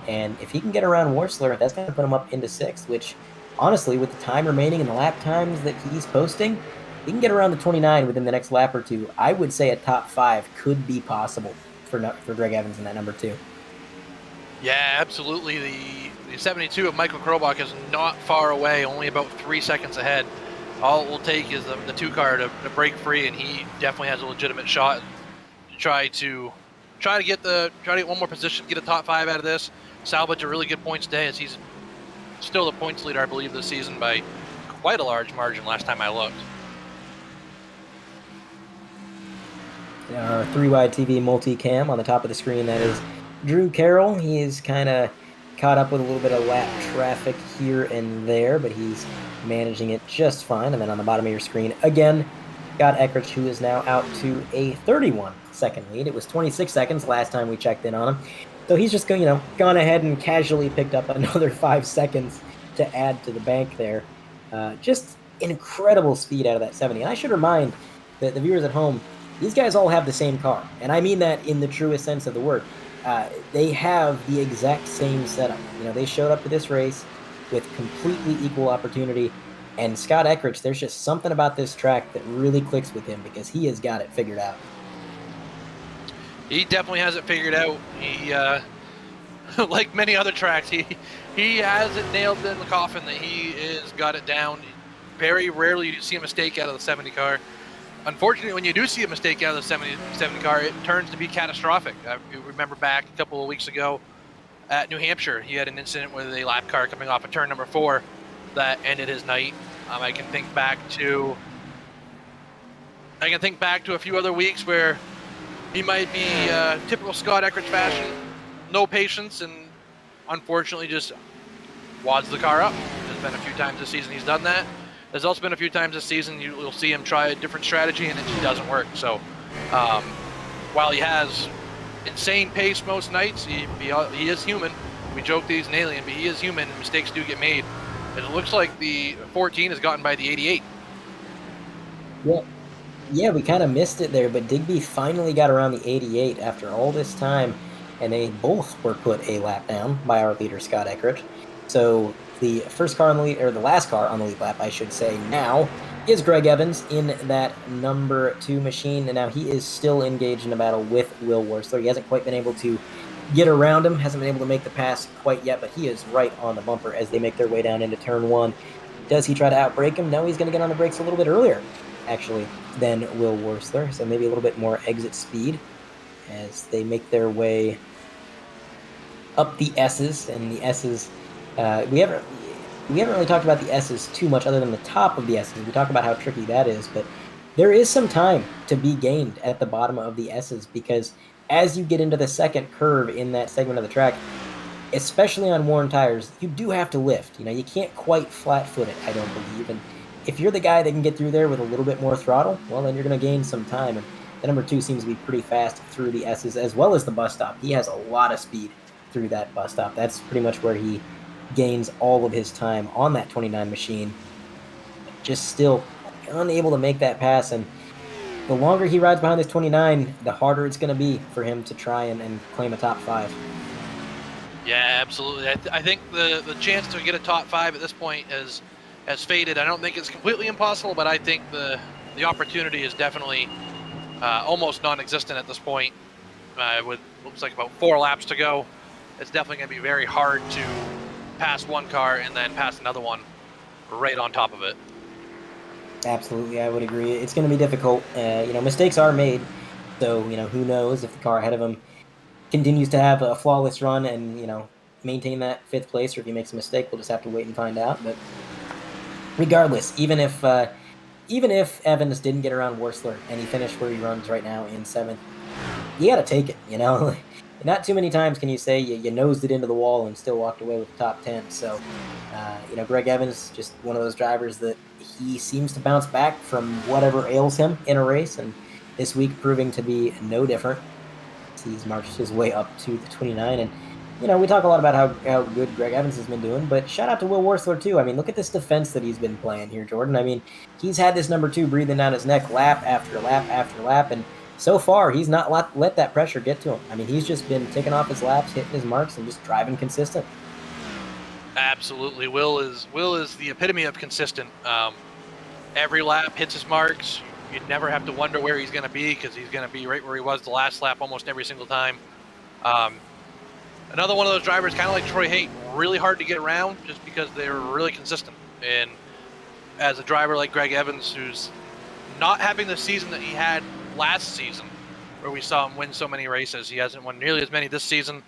And if he can get around Worsler, that's going to put him up into 6th, which, honestly, with the time remaining and the lap times that he's posting, he can get around the 29 within the next lap or two, I would say a top 5 could be possible for Greg Evans in that number 2. Yeah, absolutely. The 72 of Michael Krobach is not far away, only about 3 seconds ahead. All it will take is the 2 car to break free, and he definitely has a legitimate shot to try to get one more position, get a top 5 out of this, salvage a really good points day, as he's still the points leader, I believe, this season by quite a large margin last time I looked. Our 3-wide TV multicam on the top of the screen, that is Drew Carroll. He is kind of caught up with a little bit of lap traffic here and there, but he's managing it just fine. And then on the bottom of your screen, again, Scott Eckrich, who is now out to a 31-second lead. It was 26 seconds last time we checked in on him. So he's just gone ahead and casually picked up another 5 seconds to add to the bank there. Just incredible speed out of that 70. And I should remind the viewers at home, these guys all have the same car. And I mean that in the truest sense of the word. They have the exact same setup. They showed up to this race with completely equal opportunity. And Scott Eckrich, there's just something about this track that really clicks with him because he has got it figured out. He definitely has it figured out. He, like many other tracks, he has it nailed in the coffin that he is got it down. Very rarely do you see a mistake out of the 70 car. Unfortunately, when you do see a mistake out of the 70 car, it turns to be catastrophic. I remember back a couple of weeks ago at New Hampshire, he had an incident with a lap car coming off of turn number 4 that ended his night. I can think back to a few other weeks where he might be typical Scott Eckrich fashion, no patience, and unfortunately just wads the car up. There's been a few times this season he's done that. There's also been a few times this season you'll see him try a different strategy and it just doesn't work. So while he has insane pace most nights, he is human. We joke that he's an alien, but he is human. Mistakes do get made. And it looks like the 14 is gotten by the 88. Yeah, we kind of missed it there, but Digby finally got around the 88 after all this time, and they both were put a lap down by our leader, Scott Eckrich. So the first car on the lead, or the last car on the lead lap, I should say, now is Greg Evans in that number 2 machine, and now he is still engaged in a battle with Will Wursler. He hasn't quite been able to get around him, hasn't been able to make the pass quite yet, but he is right on the bumper as they make their way down into turn 1. Does he try to outbrake him? No, he's going to get on the brakes a little bit earlier, actually, than Will Wursler, so maybe a little bit more exit speed as they make their way up the S's, and the S's, we haven't really talked about the S's too much other than the top of the S's. We talk about how tricky that is, but there is some time to be gained at the bottom of the S's because as you get into the second curve in that segment of the track, especially on worn tires, you do have to lift. You can't quite flat-foot it, I don't believe, and if you're the guy that can get through there with a little bit more throttle, well, then you're going to gain some time, and the number 2 seems to be pretty fast through the S's as well as the bus stop. He has a lot of speed through that bus stop. That's pretty much where he gains all of his time on that 29 machine. Just still unable to make that pass, and the longer he rides behind this 29, the harder it's going to be for him to try and claim a top 5. Yeah, absolutely. I think the chance to get a top 5 at this point has faded. I don't think it's completely impossible, but I think the opportunity is definitely almost non-existent at this point. With looks like about 4 laps to go, it's definitely going to be very hard to pass one car and then pass another one right on top of it. Absolutely, I would agree. It's going to be difficult. Mistakes are made, so who knows if the car ahead of him continues to have a flawless run and maintain that 5th place, or if he makes a mistake, we'll just have to wait and find out. But regardless, even if Evans didn't get around Wursler and he finished where he runs right now in 7th, you got to take it. Not too many times can you say you nosed it into the wall and still walked away with the top 10. So, Greg Evans, just one of those drivers that he seems to bounce back from whatever ails him in a race, and this week proving to be no different. He's marched his way up to the 29, and we talk a lot about how good Greg Evans has been doing, but shout out to Will Wursler too. Look at this defense that he's been playing here, Jordan. He's had this number 2 breathing down his neck lap after lap after lap, and so far he's not let that pressure get to him. He's just been taking off his laps, hitting his marks, and just driving consistent. Absolutely. Will is the epitome of consistent. every lap hits his marks. You never have to wonder where he's going to be because he's going to be right where he was the last lap almost every single time. Another one of those drivers, kind of like Troy Haight, really hard to get around just because they're really consistent. And as a driver like Greg Evans, who's not having the season that he had last season, where we saw him win so many races, he hasn't won nearly as many this season.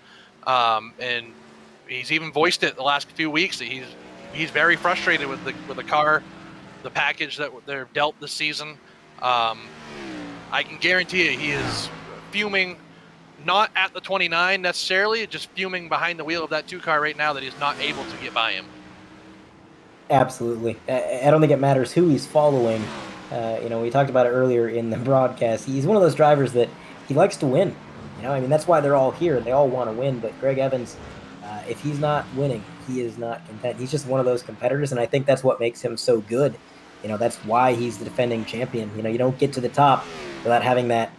And he's even voiced it the last few weeks that he's very frustrated with the car, the package that they're dealt this season. I can guarantee you he is fuming, not at the 29 necessarily, just fuming behind the wheel of that 2 car right now that he's not able to get by him. Absolutely. I don't think it matters who he's following. We talked about it earlier in the broadcast. He's one of those drivers that he likes to win. I mean, that's why they're all here. They all want to win. But Greg Evans, if he's not winning, he is not content. He's just one of those competitors, and I think that's what makes him so good. That's why he's the defending champion. You don't get to the top without having that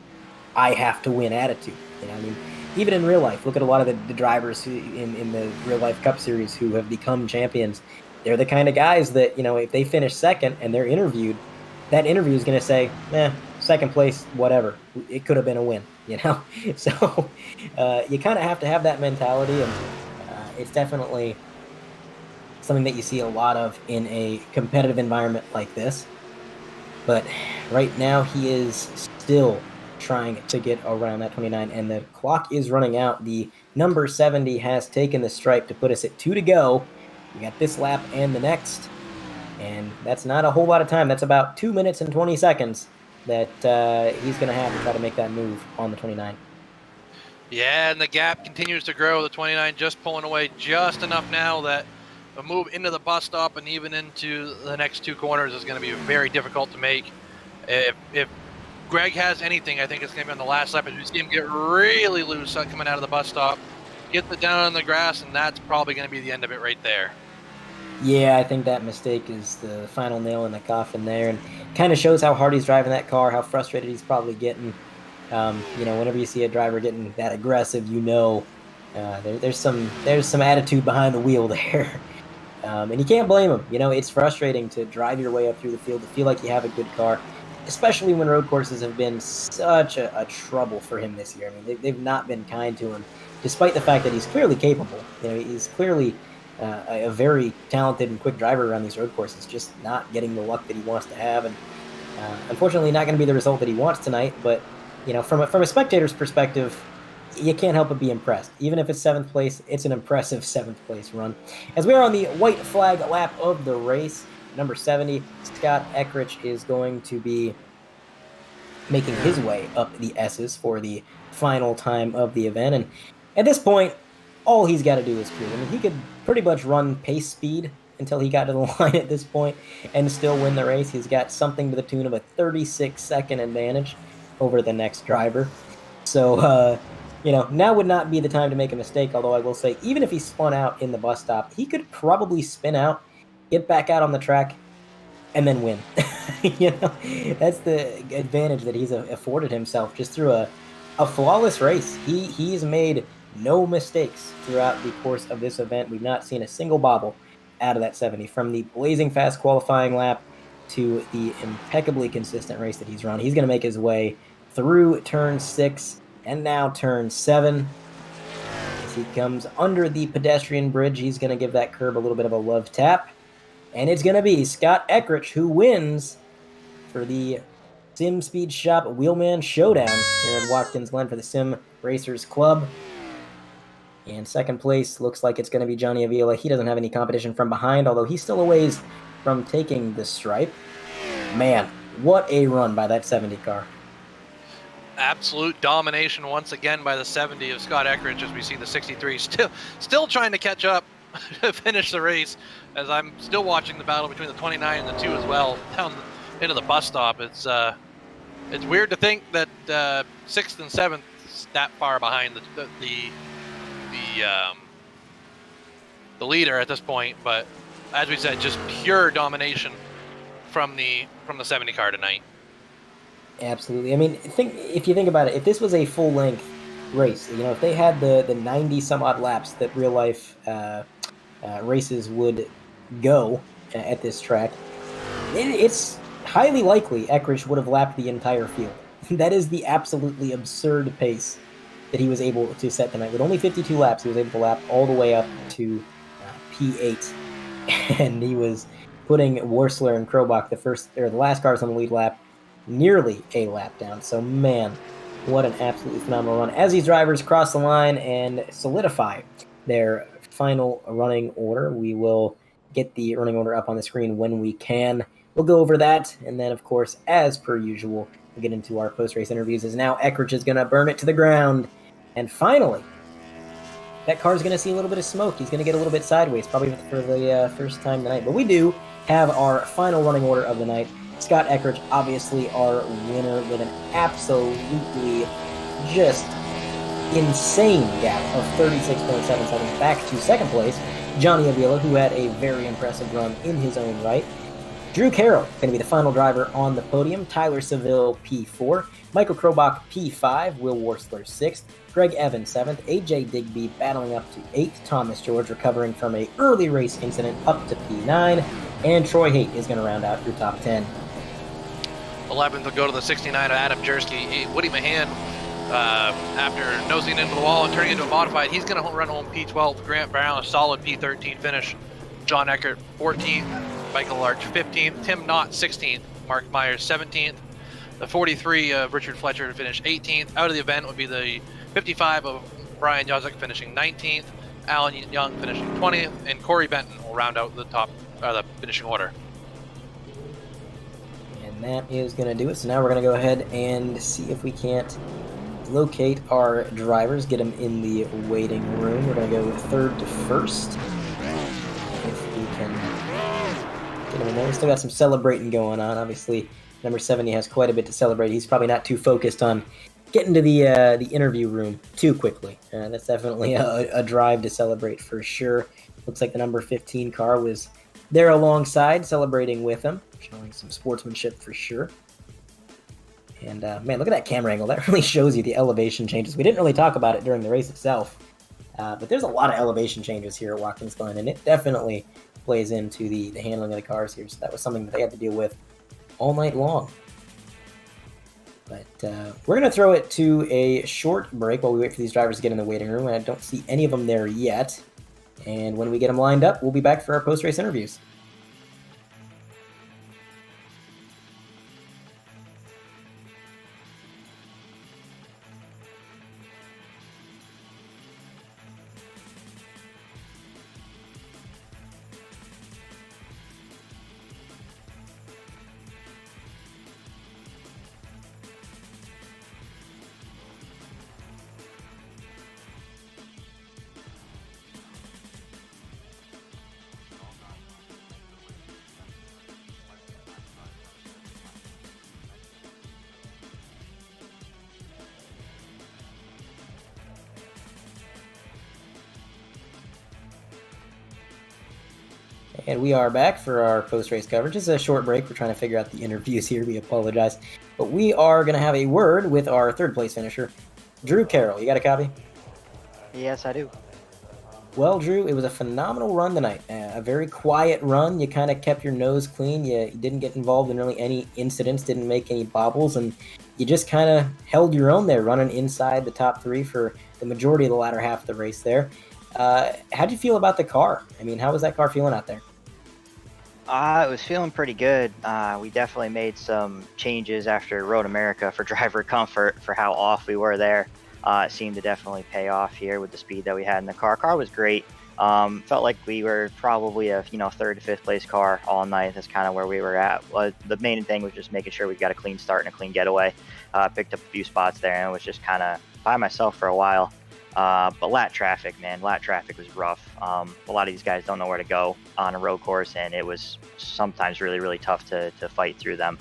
I have to win attitude. I mean, even in real life, look at a lot of the drivers in the real life Cup Series who have become champions. They're the kind of guys that, if they finish second and they're interviewed, that interview is going to say, second place, whatever. It could have been a win, So you kind of have to have that mentality, and it's definitely something that you see a lot of in a competitive environment like this. But right now he is still trying to get around that 29, and the clock is running out. The number 70 has taken the stripe to put us at 2 to go. We got this lap and the next, and that's not a whole lot of time. That's about 2 minutes and 20 seconds that he's going to have to try to make that move on the 29. Yeah, and the gap continues to grow. The 29 just pulling away just enough now that a move into the bus stop and even into the next 2 corners is going to be very difficult to make. If Greg has anything, I think it's going to be on the last lap. As we see him get really loose coming out of the bus stop, get it down on the grass, and that's probably going to be the end of it right there. Yeah, I think that mistake is the final nail in the coffin there, and kind of shows how hard he's driving that car, how frustrated he's probably getting. Whenever you see a driver getting that aggressive, there's some attitude behind the wheel there. And you can't blame him. It's frustrating to drive your way up through the field, to feel like you have a good car, especially when road courses have been such a trouble for him this year. I mean, they've not been kind to him, despite the fact that he's clearly capable. He's clearly a very talented and quick driver around these road courses, just not getting the luck that he wants to have. And unfortunately, not going to be the result that he wants tonight. But, from a spectator's perspective, you can't help but be impressed. Even if it's 7th place, it's an impressive 7th place run. As we are on the white flag lap of the race, number 70, Scott Eckrich is going to be making his way up the S's for the final time of the event. And at this point, all he's got to do is cruise. I mean, he could pretty much run pace speed until he got to the line at this point and still win the race. He's got something to the tune of a 36-second advantage over the next driver. So, now would not be the time to make a mistake, although I will say, even if he spun out in the bus stop, he could probably spin out, get back out on the track, and then win. That's the advantage that he's afforded himself just through a flawless race. He's made no mistakes throughout the course of this event. We've not seen a single bobble out of that 70, from the blazing fast qualifying lap to the impeccably consistent race that he's run. He's going to make his way through turn 6 and now turn 7. As he comes under the pedestrian bridge, he's going to give that curb a little bit of a love tap. And it's going to be Scott Eckrich who wins for the Sim Speed Shop Wheelman Showdown here in Watkins, Glen for the Sim Racers Club. And second place looks like it's going to be Johnny Avila. He doesn't have any competition from behind, although he's still a ways from taking the stripe. Man, what a run by that 70 car. Absolute domination once again by the 70 of Scott Eckrich, as we see the 63 still trying to catch up to finish the race, as I'm still watching the battle between the 29 and the 2 as well down into the bus stop. It's weird to think that 6th and 7th is that far behind the leader at this point, but as we said, just pure domination from the 70 car tonight. Absolutely. I mean, if you think about it, if this was a full-length race, if they had the 90-some-odd laps that real-life races would go at this track, it's highly likely Eckrich would have lapped the entire field. That is the absolutely absurd pace that he was able to set tonight. With only 52 laps, he was able to lap all the way up to P8, and he was putting Wursler and Krobach, the last cars on the lead lap, nearly a lap down. So man, what an absolutely phenomenal run. As these drivers cross the line and solidify their final running order, we will get the running order up on the screen when we can. We'll go over that, and then, of course, as per usual, we'll get into our post-race interviews, as now Eckrich is going to burn it to the ground. And finally, that car's going to see a little bit of smoke. He's going to get a little bit sideways, probably for the first time tonight. But we do have our final running order of the night. Scott Eckrich, obviously our winner, with an absolutely just insane gap of 36.7 seconds back to second place. Johnny Avila, who had a very impressive run in his own right. Drew Carroll going to be the final driver on the podium. Tyler Seville, P4. Michael Krobach, P5. Will Wursler, 6th. Greg Evans, 7th. AJ Digby battling up to 8th. Thomas George recovering from an early race incident up to P9. And Troy Haight is going to round out your top 10. 11th will go to the 69 of Adam Jersky. Woody Mahan, after nosing into the wall and turning into a modified, he's going to run home P12. Grant Brown, a solid P13 finish. John Eckert, 14th. Michael Larch, 15th. Tim Knott, 16th. Mark Myers, 17th. The 43 of Richard Fletcher finished 18th. Out of the event would be the 55 of Brian Yozik finishing 19th. Alan Young finishing 20th. And Corey Benton will round out the the finishing order. And that is going to do it. So now we're going to go ahead and see if we can't locate our drivers, get them in the waiting room. We're going to go third to first. If we can get them in there. We still got some celebrating going on. Obviously, number 70 has quite a bit to celebrate. He's probably not too focused on getting to the interview room too quickly. That's definitely a drive to celebrate for sure. Looks like the number 15 car was there alongside, celebrating with him, showing some sportsmanship for sure. And man, look at that camera angle. That really shows you the elevation changes. We didn't really talk about it during the race itself, but there's a lot of elevation changes here at Watkins Glen, and it definitely plays into the handling of the cars here. So that was something that they had to deal with all night long. But we're going to throw it to a short break while we wait for these drivers to get in the waiting room. I don't see any of them there yet. And when we get them lined up, we'll be back for our post-race interviews. And we are back for our post-race coverage. It's a short break. We're trying to figure out the interviews here. We apologize. But we are going to have a word with our third-place finisher, Drew Carroll. You got a copy? Yes, I do. Well, Drew, it was a phenomenal run tonight. A very quiet run. You kind of kept your nose clean. You didn't get involved in really any incidents, didn't make any bobbles, and you just kind of held your own there, running inside the top three for the majority of the latter half of the race there. How'd you feel about the car? I mean, how was that car feeling out there? It was feeling pretty good. We definitely made some changes after Road America for driver comfort for how off we were there. It seemed to definitely pay off here with the speed that we had in the car. Car was great. Felt like we were probably a third to fifth place car all night. That's kind of where we were at. The main thing was just making sure we got a clean start and a clean getaway. Picked up a few spots there and was just kind of by myself for a while. But lat traffic was rough. A lot of these guys don't know where to go on a road course, and it was sometimes really, really tough to fight through them.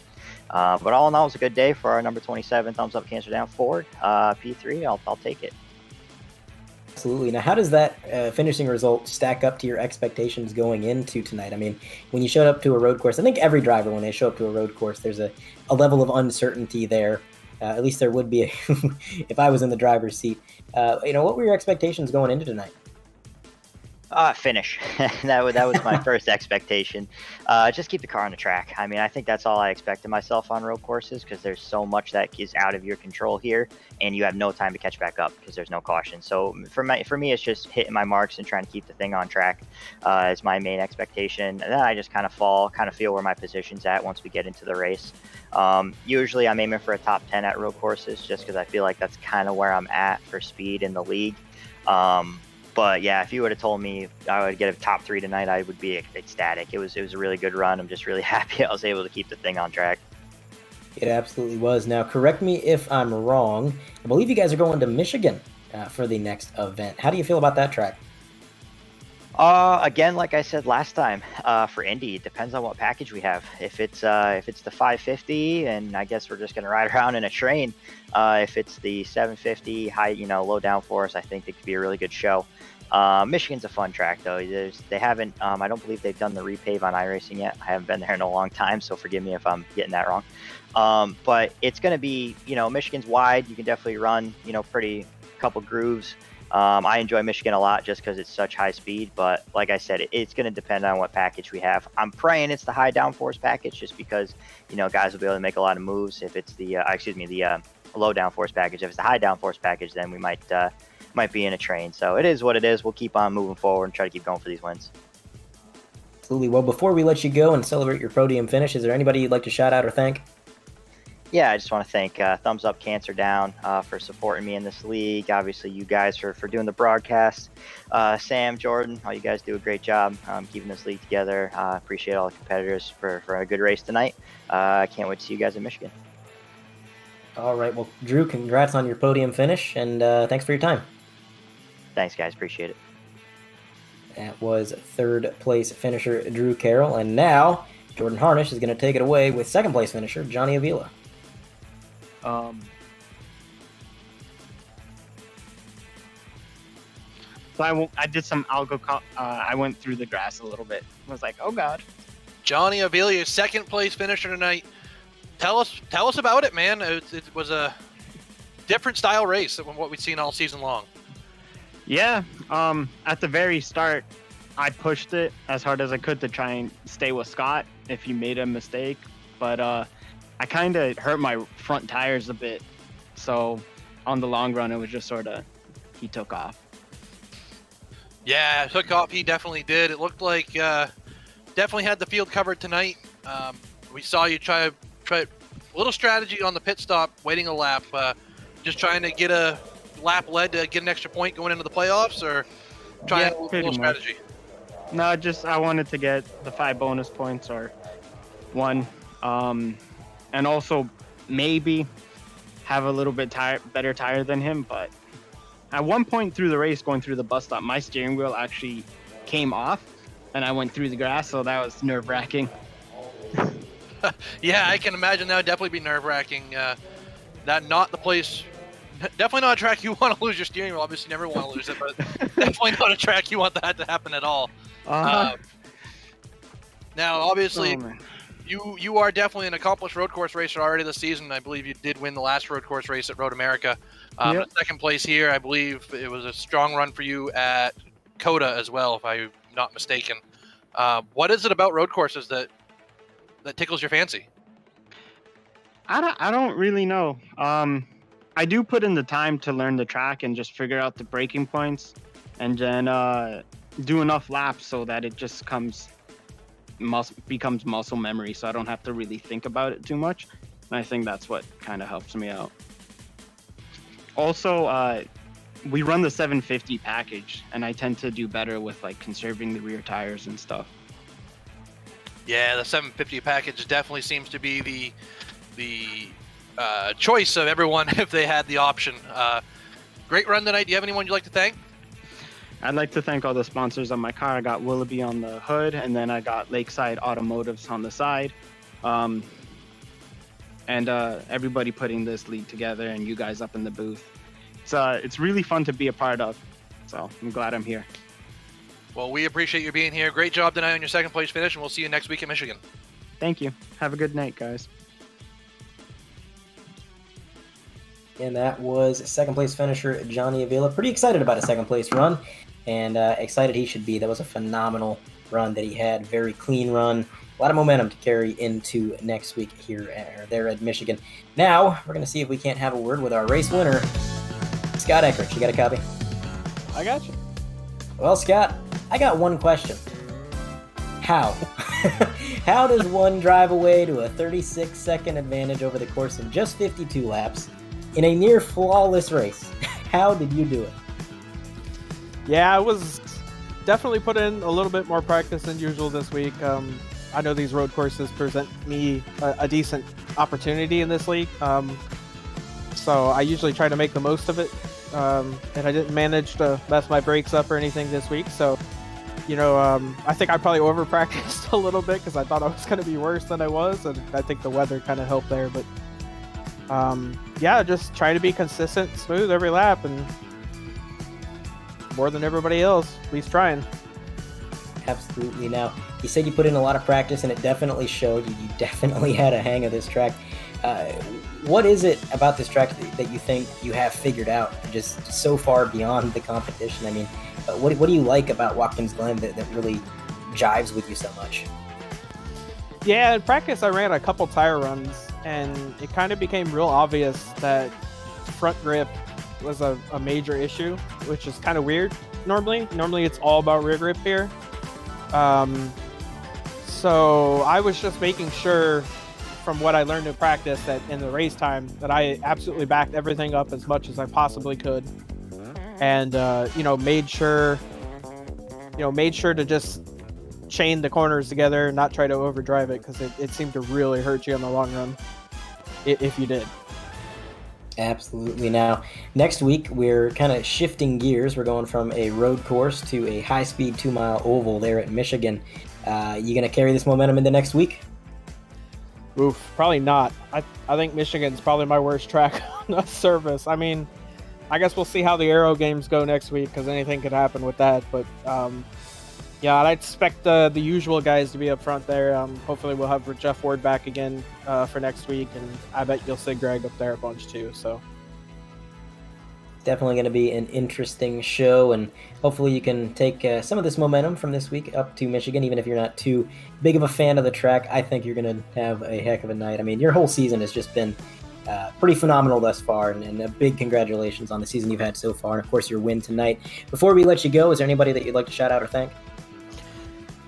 But all in all, it was a good day for our number 27 thumbs up cancer down Ford P3. I'll take it. Absolutely. Now, how does that finishing result stack up to your expectations going into tonight? I mean, when you showed up to a road course, I think every driver, when they show up to a road course, there's a level of uncertainty there. At least there would be if I was in the driver's seat. What were your expectations going into tonight? Finish. That was my first expectation. Just keep the car on the track. I mean, I think that's all I expected myself on road courses because there's so much that is out of your control here, and you have no time to catch back up because there's no caution. So for me, it's just hitting my marks and trying to keep the thing on track is my main expectation. And then I just kind of feel where my position's at once we get into the race. Usually, I'm aiming for a top 10 at road courses just because I feel like that's kind of where I'm at for speed in the league. But yeah, if you would have told me I would get a top 3 tonight, I would be ecstatic. It was a really good run. I'm just really happy I was able to keep the thing on track. It absolutely was. Now, correct me if I'm wrong. I believe you guys are going to Michigan for the next event. How do you feel about that track? Again, like I said last time, for Indy, it depends on what package we have. If it's the 550, and I guess we're just gonna ride around in a train. If it's the 750 high, low downforce, I think it could be a really good show. Michigan's a fun track though. They haven't, I don't believe they've done the repave on iRacing yet. I haven't been there in a long time, so forgive me if I'm getting that wrong. But it's gonna be, Michigan's wide. You can definitely run, pretty couple grooves. I enjoy Michigan a lot just because it's such high speed, but like I said, it's going to depend on what package we have. I'm praying it's the high downforce package just because, guys will be able to make a lot of moves. If it's the low downforce package. If it's the high downforce package, then we might be in a train. So it is what it is. We'll keep on moving forward and try to keep going for these wins. Absolutely. Well, before we let you go and celebrate your podium finish, is there anybody you'd like to shout out or thank? Yeah, I just want to thank Thumbs Up Cancer Down for supporting me in this league. Obviously, you guys for doing the broadcast. Sam, Jordan, all you guys do a great job keeping this league together. Appreciate all the competitors for a good race tonight. I can't wait to see you guys in Michigan. All right. Well, Drew, congrats on your podium finish, and thanks for your time. Thanks, guys. Appreciate it. That was third place finisher Drew Carroll, and now Jordan Harnish is going to take it away with second place finisher Johnny Avila. So I did some algo. I went through the grass a little bit. I was like, oh god. Johnny Avila, second place finisher tonight. Tell us about it, man. It was a different style race than what we've seen all season long. Yeah. At the very start, I pushed it as hard as I could to try and stay with Scott if he made a mistake, but I kind of hurt my front tires a bit. So on the long run, it was just sort of he took off. Yeah, took off. He definitely did. It looked like definitely had the field covered tonight. We saw you try a little strategy on the pit stop, waiting a lap, just trying to get a lap led to get an extra point going into the playoffs, or trying a little strategy. No, I wanted to get the 5 bonus points or 1, and also maybe have a little bit better tire than him, but. At one point through the race, going through the bus stop, my steering wheel actually came off, and I went through the grass, so that was nerve-wracking. Yeah, I can imagine that would definitely be nerve-wracking. Not the place, definitely not a track you want to lose your steering wheel. Obviously, you never want to lose it, but definitely not a track you want that to happen at all. Now, obviously, you are definitely an accomplished road course racer already this season. I believe you did win the last road course race at Road America. Yep. Second place here, I believe it was a strong run for you at Coda as well, if I'm not mistaken. What is it about road courses that tickles your fancy? I don't really know. I do put in the time to learn the track and just figure out the braking points, and then do enough laps so that it just becomes muscle memory, so I don't have to really think about it too much. And I think that's what kind of helps me out. Also, we run the 750 package, and I tend to do better with like conserving the rear tires and stuff. Yeah, the 750 package definitely seems to be the choice of everyone if they had the option. Great run tonight. Do you have anyone you'd like to thank? I'd like to thank all the sponsors on my car. I got Willoughby on the hood, and then I got Lakeside Automotives on the side. And everybody putting this league together, and you guys up in the booth. It's really fun to be a part of, so I'm glad I'm here. Well, we appreciate you being here. Great job tonight on your second place finish, and we'll see you next week in Michigan. Thank you. Have a good night, guys. And that was second place finisher Johnny Avila. Pretty excited about a second place run. and excited he should be. That was a phenomenal run that he had, very clean run. A lot of momentum to carry into next week there at Michigan. Now, we're going to see if we can't have a word with our race winner, Scott Eckrich. You got a copy? I got you. Well, Scott, I got one question. How? How does one drive away to a 36-second advantage over the course of just 52 laps in a near flawless race? How did you do it? Yeah, I was definitely put in a little bit more practice than usual this week. I know these road courses present me a decent opportunity in this league, so I usually try to make the most of it, and I didn't manage to mess my brakes up or anything this week, so I think I probably over practiced a little bit because I thought I was going to be worse than I was, and I think the weather kind of helped there, but yeah, just try to be consistent, smooth every lap, and more than everybody else, at least trying. Absolutely. Now, you said you put in a lot of practice, and it definitely showed. You definitely had a hang of this track. What is it about this track that you think you have figured out, just so far beyond the competition? I mean, what do you like about Watkins Glen that really jives with you so much? Yeah, in practice I ran a couple tire runs, and it kind of became real obvious that front grip was a major issue, which is kind of weird normally. Normally it's all about rear grip here. So I was just making sure from what I learned in practice that in the race time that I absolutely backed everything up as much as I possibly could, and made sure to just chain the corners together and not try to overdrive it, because it seemed to really hurt you in the long run if you did. Absolutely. Now, next week, we're kind of shifting gears. We're going from a road course to a high-speed 2-mile oval there at Michigan. You going to carry this momentum into next week? Oof, probably not. I think Michigan's probably my worst track on the surface. I mean, I guess we'll see how the Aero games go next week, because anything could happen with that. But, yeah, I'd expect the usual guys to be up front there. Hopefully we'll have Jeff Ward back again for next week, and I bet you'll see Greg up there a bunch too. So definitely going to be an interesting show, and hopefully you can take some of this momentum from this week up to Michigan, even if you're not too big of a fan of the track. I think you're going to have a heck of a night. I mean, your whole season has just been pretty phenomenal thus far, and a big congratulations on the season you've had so far, and of course your win tonight. Before we let you go, is there anybody that you'd like to shout out or thank?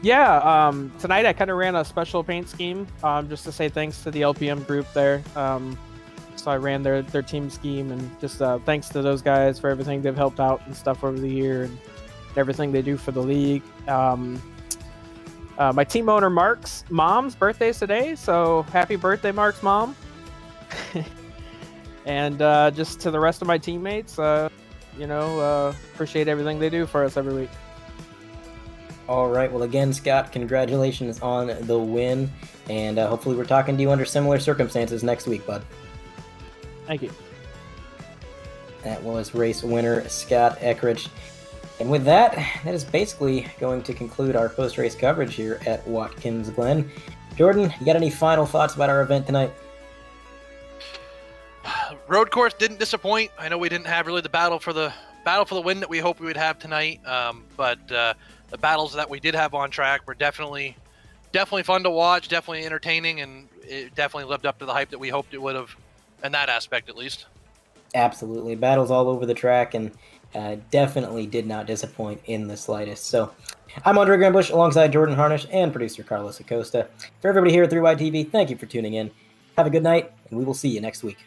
Yeah, tonight I kind of ran a special paint scheme just to say thanks to the LPM group there. So I ran their team scheme, and just thanks to those guys for everything they've helped out and stuff over the year, and everything they do for the league. My team owner Mark's mom's birthday's today, so happy birthday, Mark's mom. And just to the rest of my teammates, appreciate everything they do for us every week. All right. Well, again, Scott, congratulations on the win, and hopefully we're talking to you under similar circumstances next week, bud. Thank you. That was race winner Scott Eckrich. And with that, that is basically going to conclude our post-race coverage here at Watkins Glen. Jordan, you got any final thoughts about our event tonight? Road course didn't disappoint. I know we didn't have really the battle for the win that we hoped we would have tonight, but the battles that we did have on track were definitely fun to watch, definitely entertaining, and it definitely lived up to the hype that we hoped it would have, in that aspect at least. Absolutely. Battles all over the track, and definitely did not disappoint in the slightest. So I'm Andre Grambush alongside Jordan Harnish and producer Carlos Acosta. For everybody here at 3Y TV, thank you for tuning in. Have a good night, and we will see you next week.